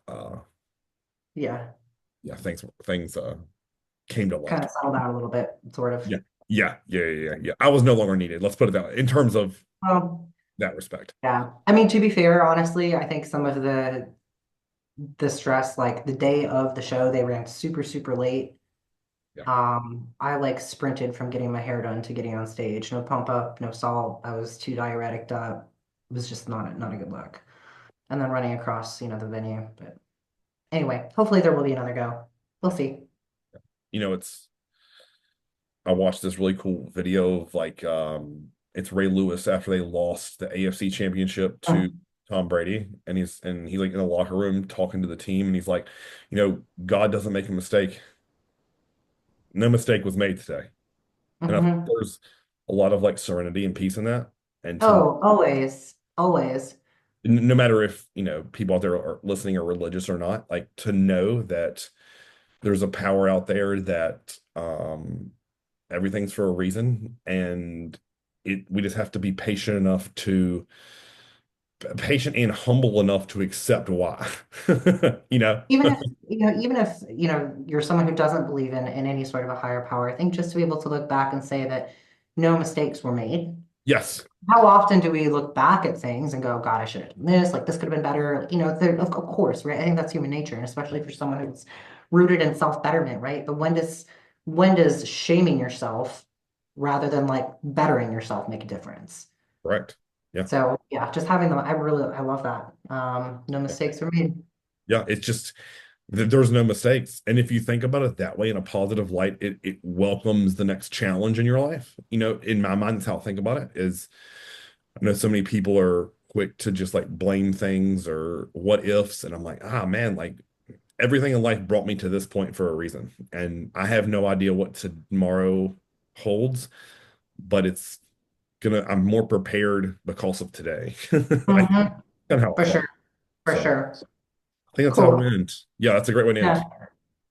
Yeah, yeah, things came to kind light. of settled out a little bit, sort of. Yeah. Yeah. I was no longer needed. Let's put it that way, in terms of Um, that respect. yeah. I mean, to be fair, honestly, I think some of the stress, like the day of the show, they ran super, super late. Yeah. I like sprinted from getting my hair done to getting on stage. No pump up, no salt. I was too diuretic up. It was just not a good look. And then running across, the venue. But anyway, hopefully there will be another go. We'll see. It's I watched this really cool video of like it's Ray Lewis after they lost the AFC championship to Mm, Tom Brady, and he's like in the locker room talking to the team, and he's like, God doesn't make a mistake. No mistake was made today. And I think mhm. there's a lot of like serenity and peace in that. And to Oh, always, always. no matter if, people out there are listening are religious or not, like to know that there's a power out there that everything's for a reason, and we just have to be patient and humble enough to accept why. You know? Even if you're someone who doesn't believe in any sort of a higher power, I think just to be able to look back and say that no mistakes were made. Yes, How often do we look back at things and go, God, I should have done this, like this could have been better? Of course, right? I think that's human nature, and especially for someone who's rooted in self-betterment, right? But when does shaming yourself rather than like bettering yourself make a difference? correct. Yeah. So yeah, just having them, I love that. No mistakes were made. Yeah, it's just there's no mistakes. And if you think about it that way in a positive light, it welcomes the next challenge in your life. In my mind, that's how I think about it is I know so many people are quick to just like blame things or what ifs. And I'm like, man, like everything in life brought me to this point for a reason. And I have no idea what tomorrow holds, but I'm more prepared because of today. I Hmm. kind of how I For thought. sure, for So sure. I think that's how we Cool. end. Yeah, that's a great way to end. Yeah.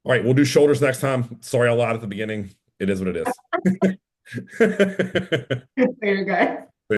All right, we'll do shoulders next time. Sorry I lied at the beginning. It is what it is. Later, guys.